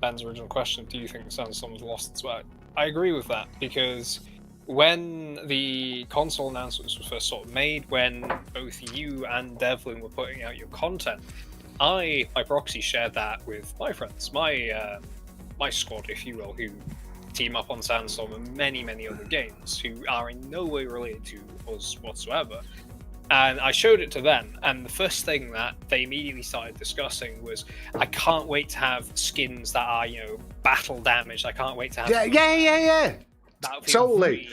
Ben's original question. Do you think Sandstorm's lost its way? I agree with that because when the console announcements were first sort of made, when both you and Devlin were putting out your content, I, by proxy, shared that with my friends, my squad, if you will, who team up on Sandstorm and many, many other games, who are in no way related to us whatsoever. And I showed it to them, and the first thing that they immediately started discussing was, I can't wait to have skins that are, battle damaged. I can't wait to have... Yeah. Totally.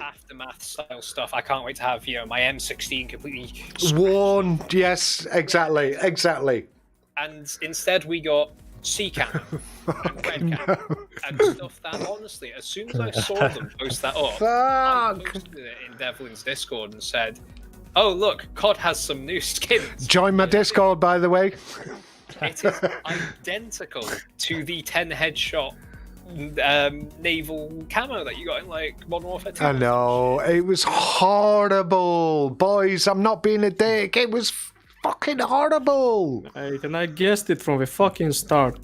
Aftermath style stuff. I can't wait to have, my M16 completely worn. Yes, exactly. And instead we got C cam and red cam and stuff that honestly, as soon as I saw them post that up, I posted it in Devlin's Discord and said, "Oh look, COD has some new skins." Join my Discord, by the way. It is identical to the 10 headshot naval camo that you got in Modern Warfare 2. I know, it was horrible, boys. I'm not being a dick. It was fucking horrible. And I guessed it from the fucking start.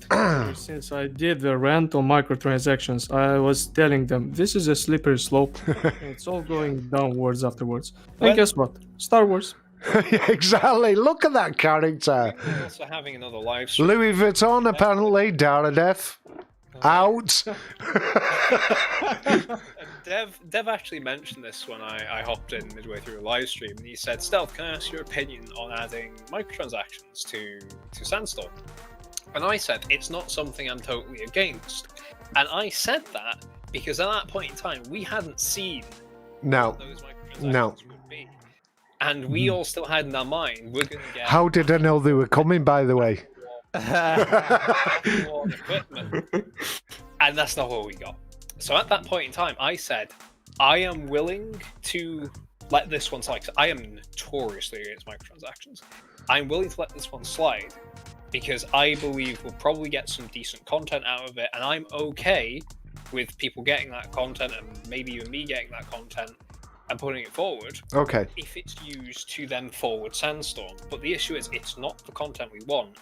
Since I did the rant on microtransactions, I was telling them this is a slippery slope. It's all going downwards afterwards. And guess what? Star Wars. Yeah, exactly. Look at that character. We're also having another live stream. Louis Vuitton, apparently. Daredef. Out. Dev actually mentioned this when I hopped in midway through a live stream, and he said, "Stealth, can I ask your opinion on adding microtransactions to Sandstorm?" And I said, it's not something I'm totally against. And I said that because at that point in time, we hadn't seen what those microtransactions would be. And we all still had in our mind, we're going to get... How did I know they were coming, by the way? Equipment. And that's not what we got. So at that point in time, I said, I am willing to let this one slide. I am notoriously against microtransactions. I'm willing to let this one slide because I believe we'll probably get some decent content out of it, and I'm okay with people getting that content and maybe even me getting that content and putting it forward. Okay. If it's used to then forward Sandstorm. But the issue is, it's not the content we want.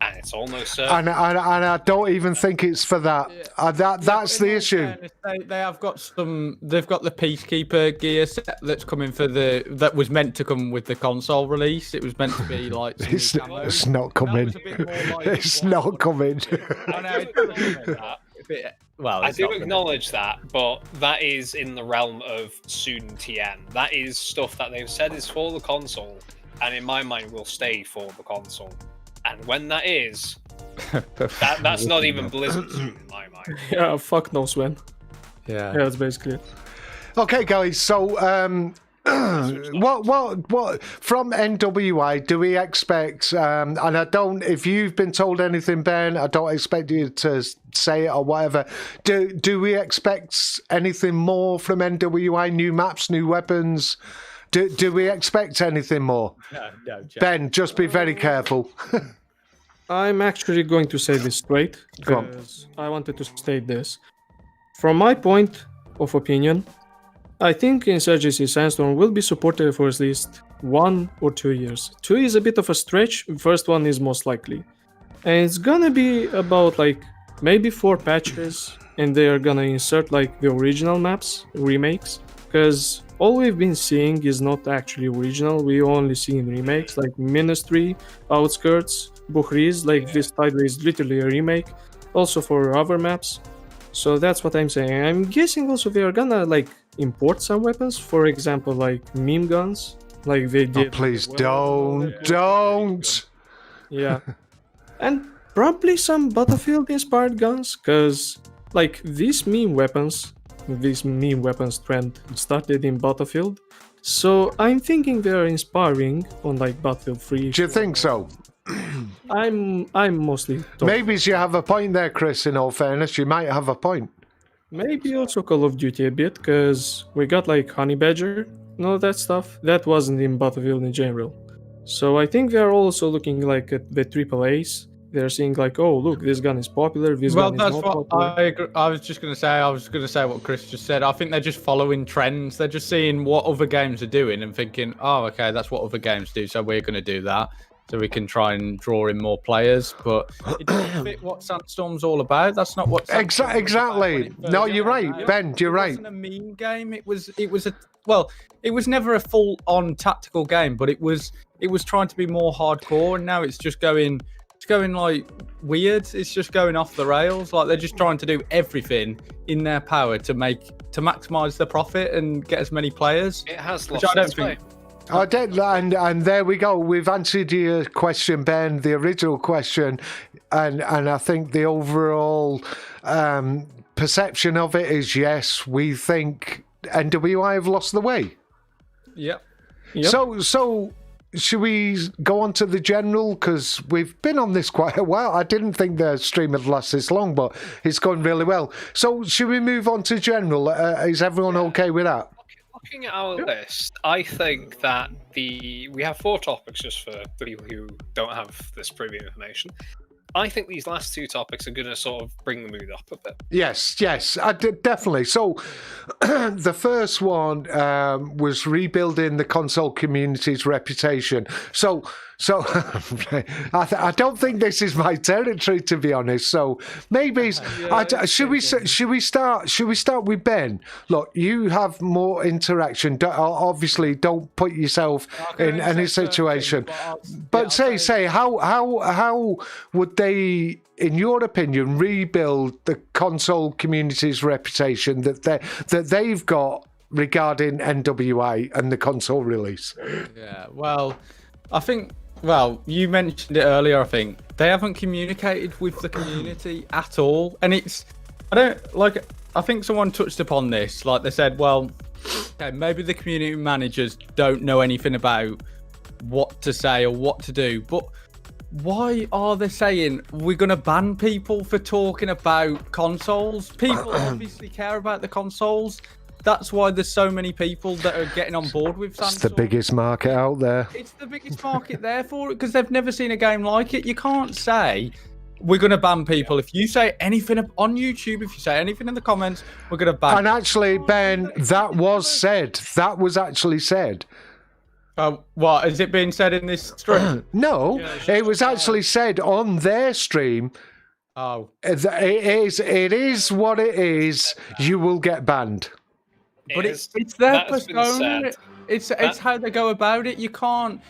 And it's almost certain. And I don't even think it's for that. That's the issue. They have got some. They've got the Peacekeeper gear set that's coming that was meant to come with the console release. It was meant to be like. It's not coming. It's not coming. I do acknowledge that, but that is in the realm of soon TM. That is stuff that they've said is for the console, and in my mind will stay for the console. And when that is, that's not even Blizzard soon in my mind. Yeah, fuck knows when. Yeah, that's basically it. Okay, guys. So What from NWI do we expect? And I don't. If you've been told anything, Ben, I don't expect you to say it or whatever. Do we expect anything more from NWI? New maps, new weapons? Do we expect anything more? No, Jack. Ben, just be very careful. I'm actually going to say this straight Go on. because I wanted to state this. From my point of opinion, I think Insurgency Sandstorm will be supported for at least 1 or 2 years. 2 is a bit of a stretch, first one is most likely. And it's gonna be about like maybe 4 patches, and they are gonna insert like the original maps, remakes, because all we've been seeing is not actually original, we only seen remakes like Ministry, Outskirts, Bukhriz, like this title is literally a remake, also for other maps. So that's what I'm saying. I'm guessing also they are gonna like import some weapons, for example like meme guns, like they did. Oh, please don't. Yeah. And probably some Battlefield inspired guns, because like this meme weapons trend started in Battlefield. So I'm thinking they're inspiring on like Battlefield 3. Do you think so? I'm mostly Maybe you have a point there, Chris. In all fairness, you might have a point. maybe also Call of Duty a bit, because we got like Honey Badger and all that stuff that wasn't in Battlefield in general. So I think they're also looking like at the AAAs. They're seeing like, oh look, this gun is popular, this Well, gun is that's not what popular. I agree. I was going to say what Chris just said. I think they're just following trends. They're just seeing what other games are doing and thinking, oh, okay, that's what other games do, so we're going to do that, so we can try and draw in more players. But it doesn't fit what Sandstorm's all about. That's not what. Sandstorm was Exactly. about when it No, first you're came right, out. Ben. You're right. It wasn't a meme game. It was never a full-on tactical game, but it was trying to be more hardcore, and now it's just going like weird. It's just going off the rails. Like they're just trying to do everything in their power to maximize the profit and get as many players. It has Which lost I don't its way. think- I did, and there we go. We've answered your question, Ben, the original question, and I think the overall perception of it is yes, we think NWI have lost the way. Yep. Yep. So should we go on to the general? Because we've been on this quite a while. I didn't think the stream would last this long, but it's going really well. So should we move on to general? Is everyone okay with that? Looking at our list, I think that we have 4 topics just for the people who don't have this preview information. I think these last 2 topics are going to sort of bring the mood up a bit. Yes, definitely. So the first one was rebuilding the console community's reputation. So I don't think this is my territory, to be honest. So maybe should we start with Ben? Look, you have more interaction. Obviously, don't put yourself in any situation. But say how would they, in your opinion, rebuild the console community's reputation that they've got regarding NWA and the console release? Yeah. Well, I think. Well, you mentioned it earlier. I think they haven't communicated with the community at all, and I think someone touched upon this. Like they said, well, okay, maybe the community managers don't know anything about what to say or what to do, but why are they saying we're going to ban people for talking about consoles? People obviously care about the consoles. That's why there's so many people that are getting on board with Sandstorm. It's the biggest market out there. It's the biggest market there for it because they've never seen a game like it. You can't say we're going to ban people. If you say anything on YouTube, if you say anything in the comments, we're going to ban. And actually, Ben, that was said. That was actually said. What is it being said in this stream? No, it was actually said on their stream. Oh, It is what it is. You will get banned. but it's their That's been persona. said. It's how they go about it. You can't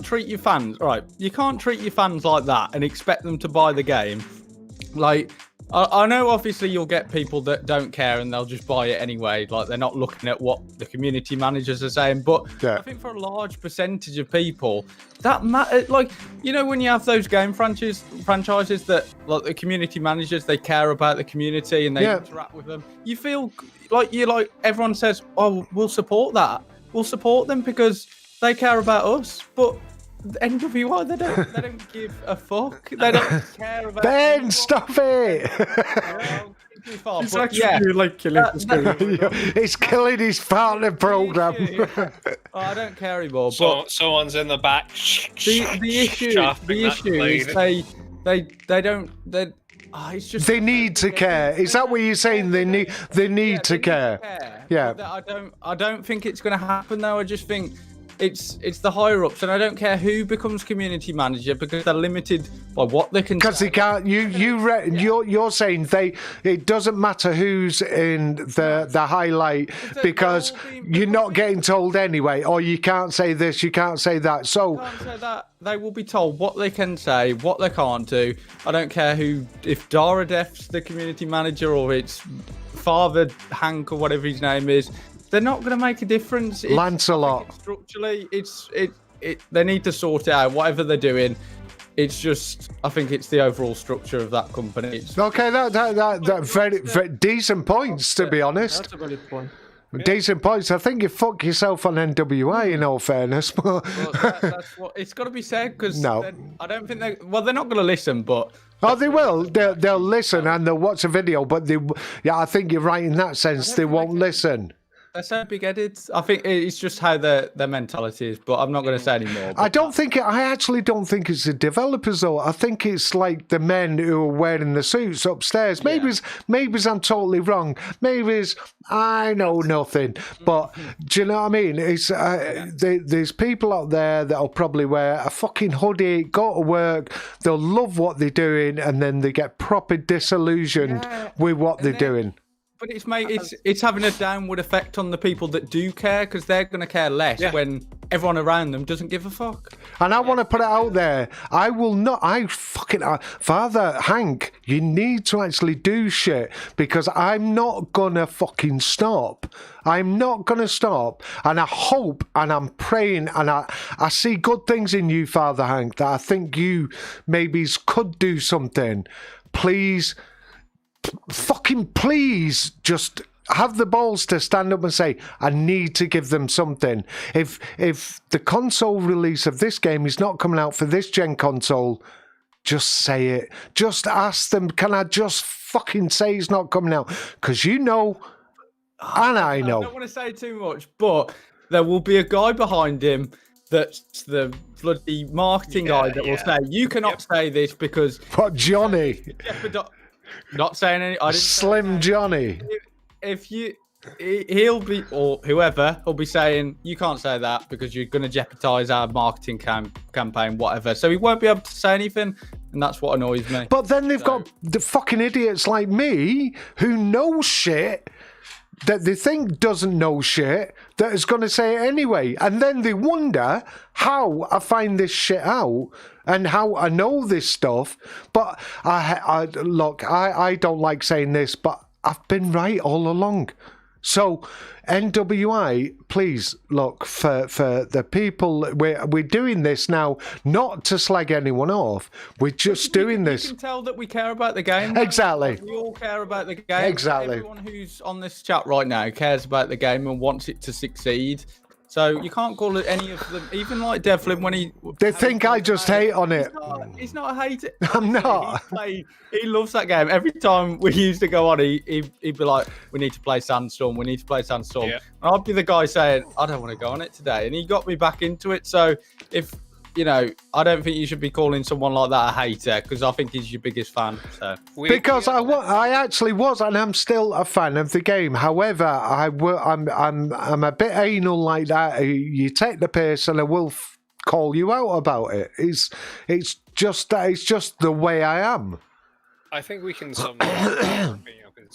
treat your fans right. You can't treat your fans like that and expect them to buy the game. Like I know obviously you'll get people that don't care and they'll just buy it anyway. Like they're not looking at what the community managers are saying. But Yeah. I think for a large percentage of people, that matter. Like when you have those game franchises that like the community managers, they care about the community and they interact with them. You feel like everyone says, "Oh, we'll support that." we'll support them because they care about us. But NWI, they don't give a fuck. They don't care about. Ben, anyone. stop it! Too far, It's but actually like killing the story. He's killing his partner program. I don't care anymore. So But someone's in the back. the issue is they don't. It's just They need to care. Is that what you're saying? They need to care. Yeah. But I don't think it's going to happen though. I just think it's the higher ups, and I don't care who becomes community manager because they're limited by what they can. Because they can't. You're saying it doesn't matter who's in the highlight because you're not getting told anyway, or you can't say this, you can't say that. So Can't say that. They will be told what they can say, what they can't do. I don't care if Dara Def's the community manager or it's Father Hank or whatever his name is. They're not going to make a difference. Lancelot. Structurally, they need to sort it out. Whatever they're doing, it's just. I think it's the overall structure of that company. Okay, that very decent points, to be honest. That's a valid point. Decent points. I think you fuck yourself on NWA, in all fairness. Well, that's what it's got to be said because No. I don't think they're not going to listen, but. Oh, they will. They'll listen and they'll watch a video, but I think you're right in that sense. They won't listen. They're so big-headed. I think it's just how their mentality is, but I'm not going to say anymore. I actually don't think it's the developers though. I think it's like the men who are wearing the suits upstairs. Maybe I'm totally wrong. Maybe I know nothing. But do you know what I mean? It's there's people out there that'll probably wear a fucking hoodie, go to work, they'll love what they're doing, and then they get proper disillusioned with what they're doing. But it's having a downward effect on the people that do care because they're going to care less when everyone around them doesn't give a fuck. And I want to put it out there. I will not. Father Hank, you need to actually do shit because I'm not gonna fucking stop. I'm not gonna stop. And I hope and I'm praying and I see good things in you, Father Hank, that I think you maybe could do something. Please. Fucking please just have the balls to stand up and say, I need to give them something. If the console release of this game is not coming out for this gen console, just say it. Just ask them, can I just fucking say it's not coming out? Because you know, and I know. I don't want to say too much, but there will be a guy behind him that's the bloody marketing guy that will say, you cannot say this because... What, Johnny? Not saying any. I didn't Slim Johnny. He'll be, or whoever will be saying, you can't say that because you're going to jeopardize our marketing campaign, whatever. So he won't be able to say anything, and that's what annoys me. But then they've got the fucking idiots like me who know shit that they think doesn't know shit that is going to say it anyway, and then they wonder how I find this shit out and how I know this stuff. But I don't like saying this, but I've been right all along. So NWI, please look for the people. We're doing this now not to slag anyone off. We're just doing this. You can tell that we care about the game. Exactly. We all care about the game. Exactly. Everyone who's on this chat right now cares about the game and wants it to succeed. So you can't call it any of them, even like Devlin when he... They think I just hate on it. He's not a hater. I'm not. He loves that game. Every time we used to go on, he'd be like, we need to play Sandstorm. We need to play Sandstorm. Yeah. And I'd be the guy saying, I don't want to go on it today. And he got me back into it. So if... I don't think you should be calling someone like that a hater because I think he's your biggest fan. So because I actually was, and I'm still a fan of the game. However, I'm a bit anal like that. You take the piss, and I will call you out about it. It's just the way I am. I think we can sum that up.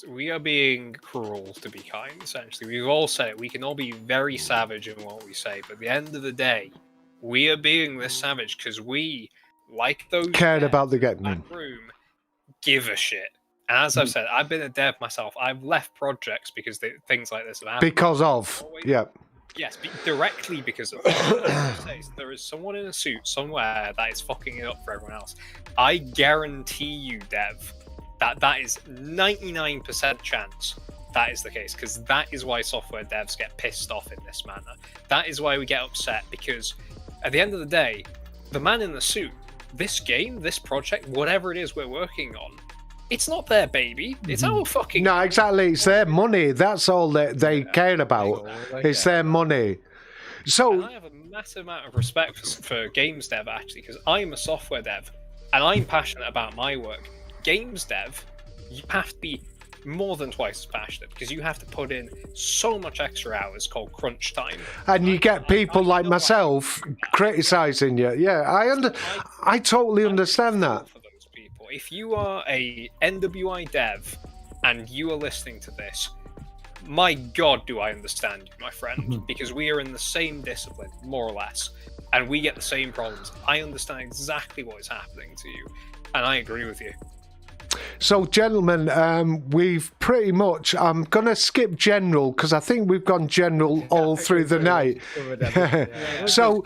We are being cruel to be kind. Essentially, we've all said it. We can all be very savage in what we say, but at the end of the day, we are being this savage because we, like those cared about the game. That room, give a shit. And as I've said, I've been a dev myself. I've left projects because things like this have happened. Because of, yeah. Yes, directly because of. There is someone in a suit somewhere that is fucking it up for everyone else. I guarantee you, Dev, that is 99% chance that is the case, because that is why software devs get pissed off in this manner. That is why we get upset, because at the end of the day, the man in the suit, this game, this project, whatever it is we're working on, it's not their baby. It's our fucking... No, exactly. It's their money. That's all they care about. It's their money. So And I have a massive amount of respect for games dev, actually, because I'm a software dev, and I'm passionate about my work. Games dev, you have to be more than twice as passionate, because you have to put in so much extra hours called crunch time. and you get people like myself criticizing you. Yeah, I totally understand that. For those people, if you are a NWI dev and you are listening to this, my God, do I understand you, my friend, because we are in the same discipline, more or less, and we get the same problems. I understand exactly what is happening to you, and I agree with you. So, gentlemen, we've pretty much. I'm gonna skip general because I think we've gone general all through the night. So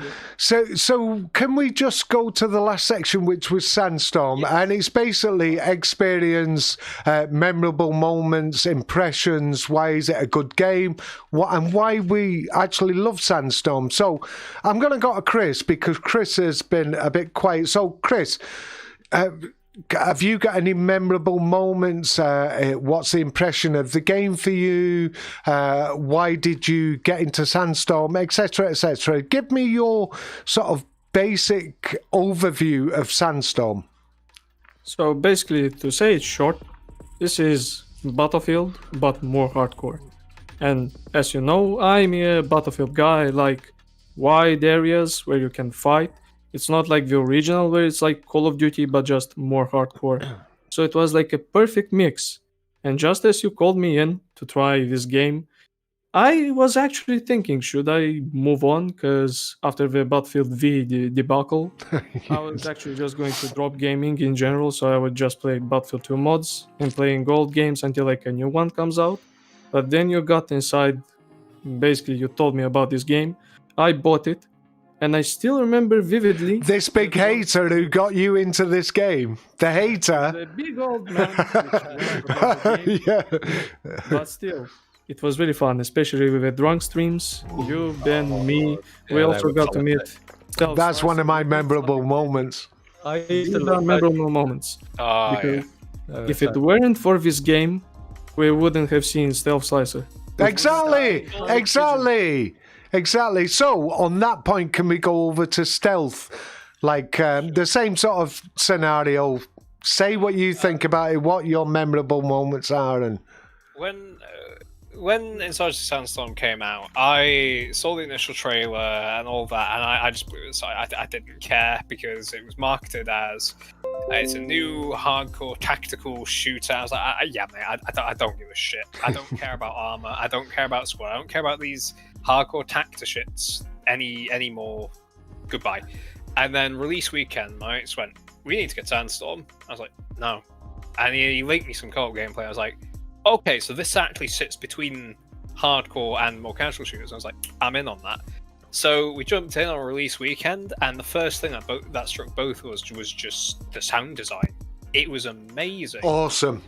can we just go to the last section, which was Sandstorm, and it's basically experience, memorable moments, impressions. Why is it a good game? And why we actually love Sandstorm. So, I'm gonna go to Chris because Chris has been a bit quiet. So, Chris. Have you got any memorable moments? What's the impression of the game for you? Why did you get into Sandstorm, etc., etc.? Give me your sort of basic overview of Sandstorm. So basically, to say it short, this is Battlefield, but more hardcore. And as you know, I'm a Battlefield guy, like wide areas where you can fight. It's not like the original where it's like Call of Duty, but just more hardcore. So it was like a perfect mix. And just as you called me in to try this game, I was actually thinking, should I move on? Because after the Battlefield V debacle, I was actually just going to drop gaming in general. So I would just play Battlefield 2 mods and playing old games until like a new one comes out. But then you got inside, basically you told me about this game. I bought it. And I still remember vividly... This big hater who got you into this game. The hater. The big old man. Yeah. But still, it was really fun, especially with the drunk streams. You, Ben, me. We also got to meet... That's one of my memorable moments. These are memorable moments. Because if it weren't for this game, we wouldn't have seen Stealth Slicer. Exactly. So, on that point, can we go over to stealth? Like the same sort of scenario. Say what you think about it, what your memorable moments are, and when Insurgency Sandstorm came out, I saw the initial trailer and all that, and I just blew it aside. I didn't care because it was marketed as it's a new hardcore tactical shooter. I was like, yeah, mate, I don't give a shit. I don't care about armor. I don't care about squad. I don't care about these hardcore tactishits anymore. Goodbye. And then release weekend, my mates went, we need to get Sandstorm. I was like, no. And he linked me some co-op gameplay. I was like, okay, so this actually sits between hardcore and more casual shooters. I was like, I'm in on that. So we jumped in on release weekend, and the first thing that struck both of us was just the sound design. It was amazing. Awesome.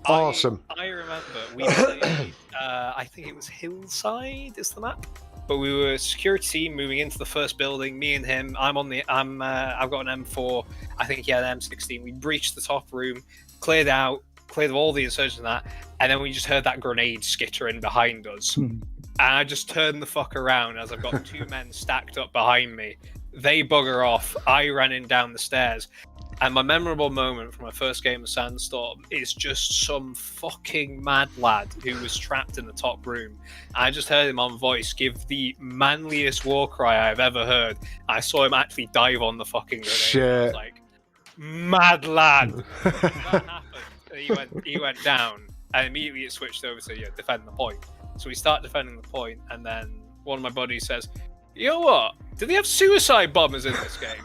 I remember we played, I think it was Hillside is the map, but we were a security team moving into the first building. Me and him. I've got an M4. I think he had an M16. We breached the top room, cleared all the insurgents and that, and then we just heard that grenade skittering behind us. And I just turned the fuck around as I've got two men stacked up behind me. They bugger off. I ran in down the stairs. And my memorable moment from my first game of Sandstorm is just some fucking mad lad who was trapped in the top room. I just heard him on voice give the manliest war cry I've ever heard. I saw him actually dive on the fucking grenade. Shit. I was like, mad lad. That happened. He went down, and immediately it switched over to defend the point. So we start defending the point, and then one of my buddies says, you know what? Do they have suicide bombers in this game?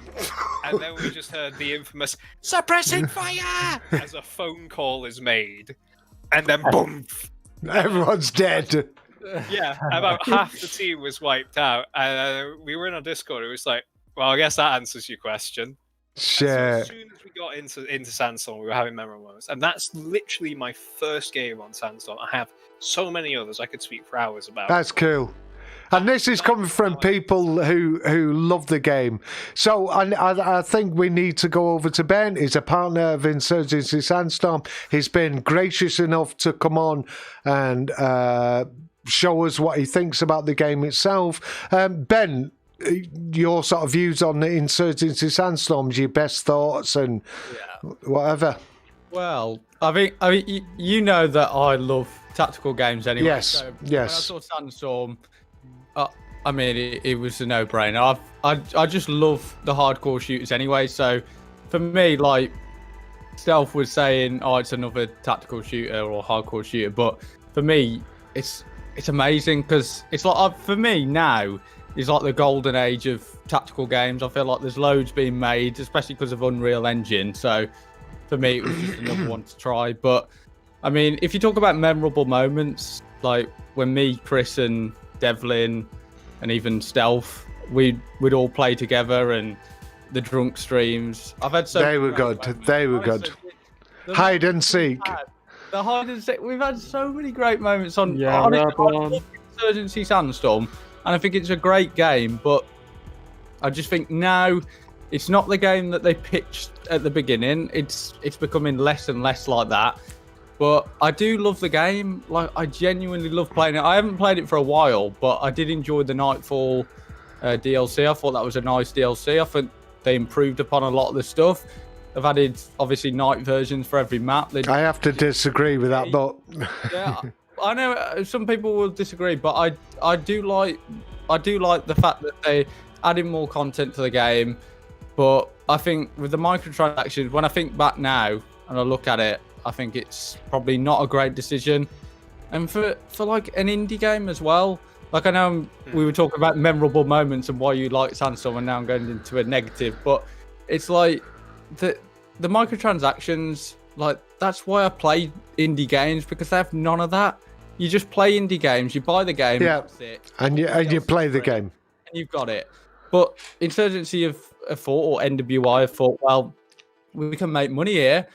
And then we just heard the infamous suppressing fire as a phone call is made. And then boom! Everyone's dead. Yeah, about half the team was wiped out. And we were in our Discord. It was like, well, I guess that answers your question. Shit. As soon as we got into Sandstorm, we were having memorable moments, and that's literally my first game on Sandstorm. I have so many others I could speak for hours about. That's cool. And this is coming from people who love the game. So I think we need to go over to Ben. He's a partner of Insurgency Sandstorm. He's been gracious enough to come on and show us what he thinks about the game itself. Ben, your sort of views on the Insurgency Sandstorm, your best thoughts and whatever. Well, I mean, you know that I love tactical games anyway. Yes, so yes. When I saw Sandstorm, I mean, it was a no-brainer. I just love the hardcore shooters anyway. So for me, like Stealth was saying, oh, it's another tactical shooter or hardcore shooter, but for me, it's amazing because it's like for me now is like the golden age of tactical games. I feel like there's loads being made, especially because of Unreal Engine. So for me, it was just another one to try. But I mean, if you talk about memorable moments, like when me, Chris, and Devlin, and even Stealth, we'd all play together, and the drunk streams. I've had so. They were good. They were good. Hide and seek. The hide and seek. We've had so many great moments on. Yeah, honestly, I love Insurgency Sandstorm, and I think it's a great game. But I just think now it's not the game that they pitched at the beginning. It's becoming less and less like that. But I do love the game. Like, I genuinely love playing it. I haven't played it for a while, but I did enjoy the Nightfall DLC. I thought that was a nice DLC. I think they improved upon a lot of the stuff. They've added, obviously, night versions for every map. I have to disagree with that, but... Yeah, I know some people will disagree, but I do like the fact that they added more content to the game. But I think with the microtransactions, when I think back now and I look at it, I think it's probably not a great decision. And for like an indie game as well, like I know we were talking about memorable moments and why you like Sandstorm, and now I'm going into a negative, but it's like the microtransactions, like that's why I play indie games, because they have none of that. You just play indie games, you buy the game, that's it. And you play the game. And you've got it. But Insurgency have thought, or NWI have thought, well, we can make money here.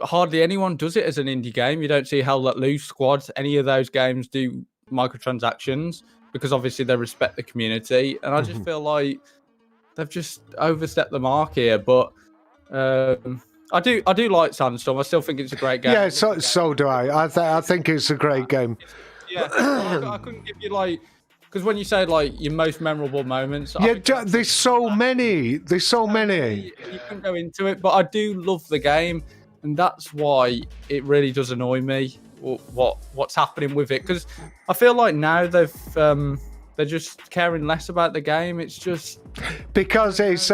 Hardly anyone does it as an indie game. You don't see Hell Let Loose, Squad, any of those games do microtransactions because obviously they respect the community. And I just feel like they've just overstepped the mark here. But I do like Sandstorm. I still think it's a great game. Yeah, so do I. I think it's a great game. Yeah, I couldn't give you like, because when you say like your most memorable moments, there's so many. There's so many. You couldn't go into it, but I do love the game. And that's why it really does annoy me what's happening with it, because I feel like now they're just caring less about the game. It's just because it's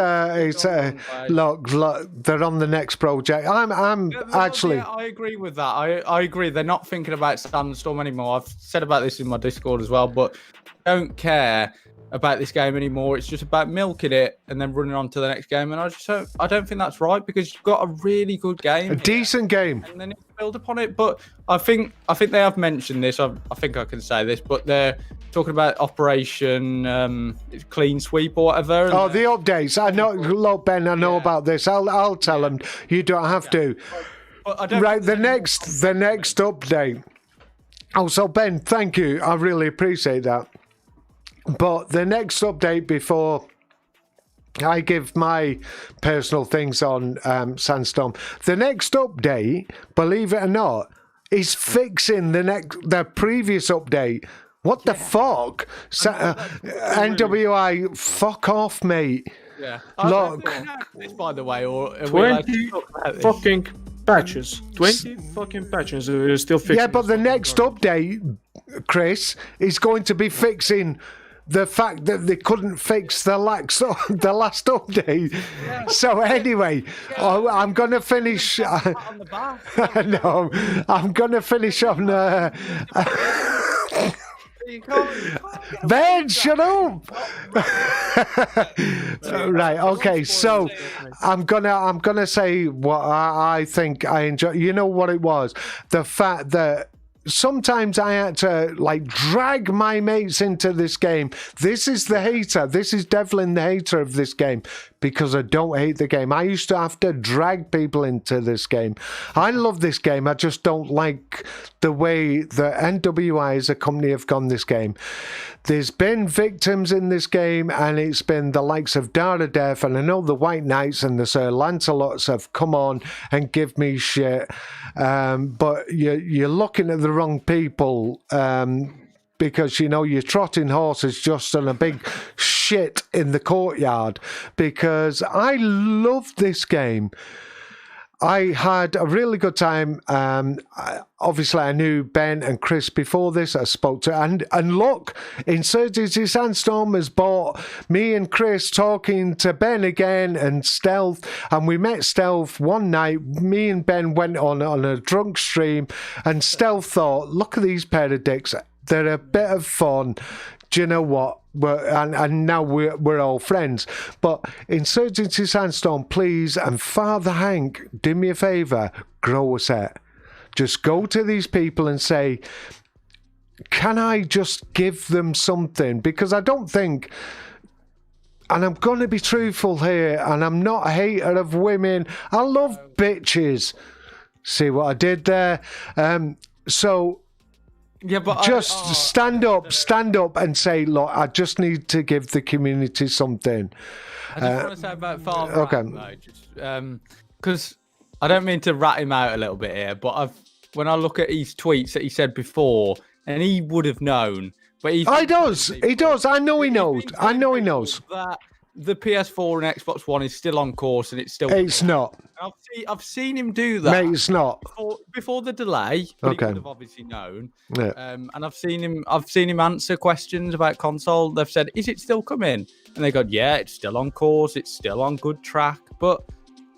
look, they're on the next project. I'm actually. Yeah, I agree with that. I agree. They're not thinking about Sandstorm anymore. I've said about this in my Discord as well, but don't care about this game anymore. It's just about milking it and then running on to the next game. And I don't think that's right, because you've got a really good game, decent game, and then you build upon it. But I think they have mentioned this. I think I can say this, but they're talking about Operation Clean Sweep or whatever. Oh, the updates. I know. Look, Ben, I know about this. I'll tell them. You don't have to. Right, the next update. Oh, so Ben, thank you. I really appreciate that. But the next update, before I give my personal things on Sandstorm, the next update, believe it or not, is fixing the previous update. What the fuck? NWI, fuck off, mate. Yeah. Look. This, by the way, or 20 fucking patches. 20 fucking patches. We're still fixing. Yeah, but the next update, Chris, is going to be fixing the fact that they couldn't fix the last update. Yeah. So anyway, I'm going to finish. No, I'm going to finish on. Ben, shut up! Right, okay. So I'm gonna say what I think I enjoy. You know what it was? The fact that sometimes I had to like drag my mates into this game. This is the hater. This is Devlin, the hater of this game, because I don't hate the game. I used to have to drag people into this game. I love this game. I just don't like the way the NWI as a company have gone this game. There's been victims in this game, and it's been the likes of Dara Death, and I know the White Knights and the Sir Lancelots have come on and give me shit. But you're looking at the wrong people, because, you know, you're trotting horses just on a big shit in the courtyard, because I love this game. I had a really good time. Obviously, I knew Ben and Chris before this. I spoke to, and look, Insurgency Sandstorm has bought me and Chris talking to Ben again and Stealth. And we met Stealth one night. Me and Ben went on a drunk stream, and Stealth thought, look at these pair of dicks. They're a bit of fun. Do you know what? And now we're all friends. But Insurgency Sandstorm, please, and Father Hank, do me a favour, grow a set. Just go to these people and say, can I just give them something? Because I don't think, and I'm going to be truthful here, and I'm not a hater of women. I love bitches. See what I did there? So... yeah, but stand up and say, look, I just need to give the community something. I just want to say about Father. Okay. Because I don't mean to rat him out a little bit here, but when I look at his tweets that he said before, and he would have known, but he does. I know he knows. That the PS4 and Xbox One is still on course, and it's still. It's not. I've seen him do that. Mate, it's not. Before the delay, but he would have obviously known. Yeah. And I've seen him answer questions about console. They've said, "Is it still coming?" And they go, "Yeah, it's still on course. It's still on good track." But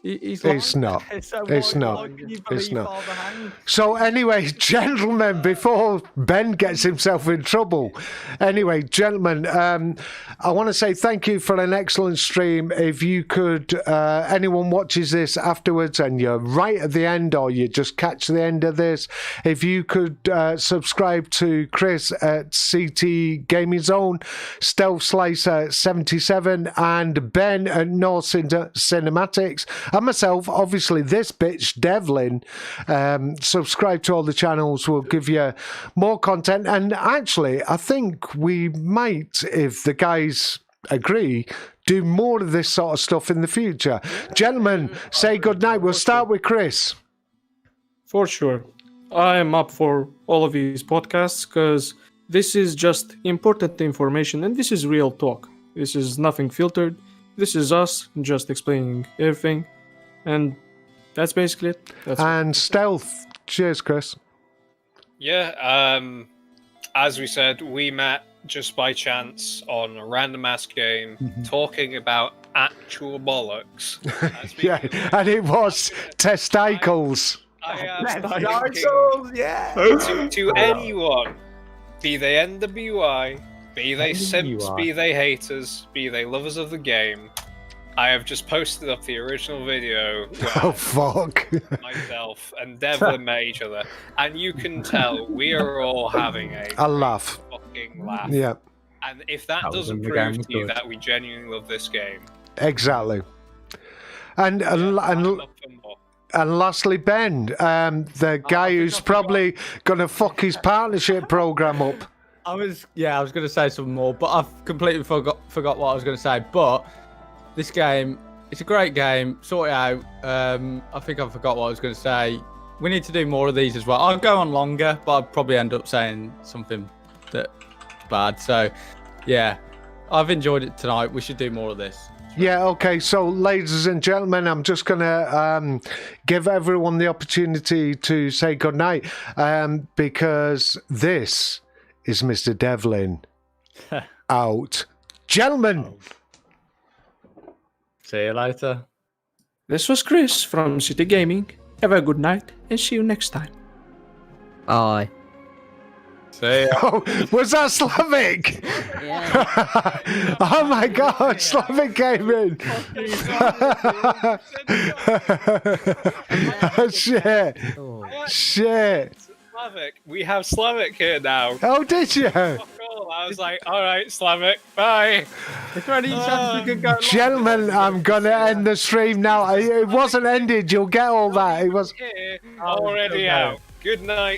it's not. It's not. It's not. So anyway, gentlemen, before Ben gets himself in trouble, anyway, gentlemen, I want to say thank you for an excellent stream. If you could, anyone watches this afterwards and you're right at the end, or you just catch the end of this, if you could subscribe to Chris at CT Gaming Zone, Stealth Slicer 77, and Ben at North Cinematics. And myself, obviously, this bitch, Devlin. Subscribe to all the channels. We'll give you more content. And actually, I think we might, if the guys agree, do more of this sort of stuff in the future. Gentlemen, say goodnight. We'll start with Chris. For sure. I am up for all of these podcasts, because this is just important information, and this is real talk. This is nothing filtered. This is us just explaining everything. And that's basically it. And Stealth. Cheers, Chris. Yeah, as we said, we met just by chance on a random ass game, talking about actual bollocks. Yeah, and it was testicles. Testicles, yeah. To anyone, be they NWI, be they simps, be they haters, be they lovers of the game, I have just posted up the original video where fuck. myself and Devlin met each other, and you can tell we are all having a laugh. Fucking laugh. Yeah. And if that doesn't prove to you that we genuinely love this game, exactly. And lastly, Ben, the guy who's probably going to fuck his partnership program up. I was going to say something more, but I've completely forgot what I was going to say. But this game, it's a great game. Sort it out. I think I forgot what I was going to say. We need to do more of these as well. I'll go on longer, but I'll probably end up saying something that's bad. So, yeah, I've enjoyed it tonight. We should do more of this. Yeah, okay. So, ladies and gentlemen, I'm just going to give everyone the opportunity to say goodnight, because this is Mr. Devlin out. Gentlemen! See you later. This was Chris from City Gaming. Have a good night and see you next time. Bye. See ya. Oh, was that Slavic? Yeah. Oh my god, Slavic came in. Shit. Oh. Shit. Slavic. We have Slavic here now. Oh, did you? Fuck all. I was like, all right, Slavic, bye. Is there any chance we could go? Gentlemen, I'm gonna end the stream now. It wasn't ended. You'll get all that. It was. Here, already out. Good night.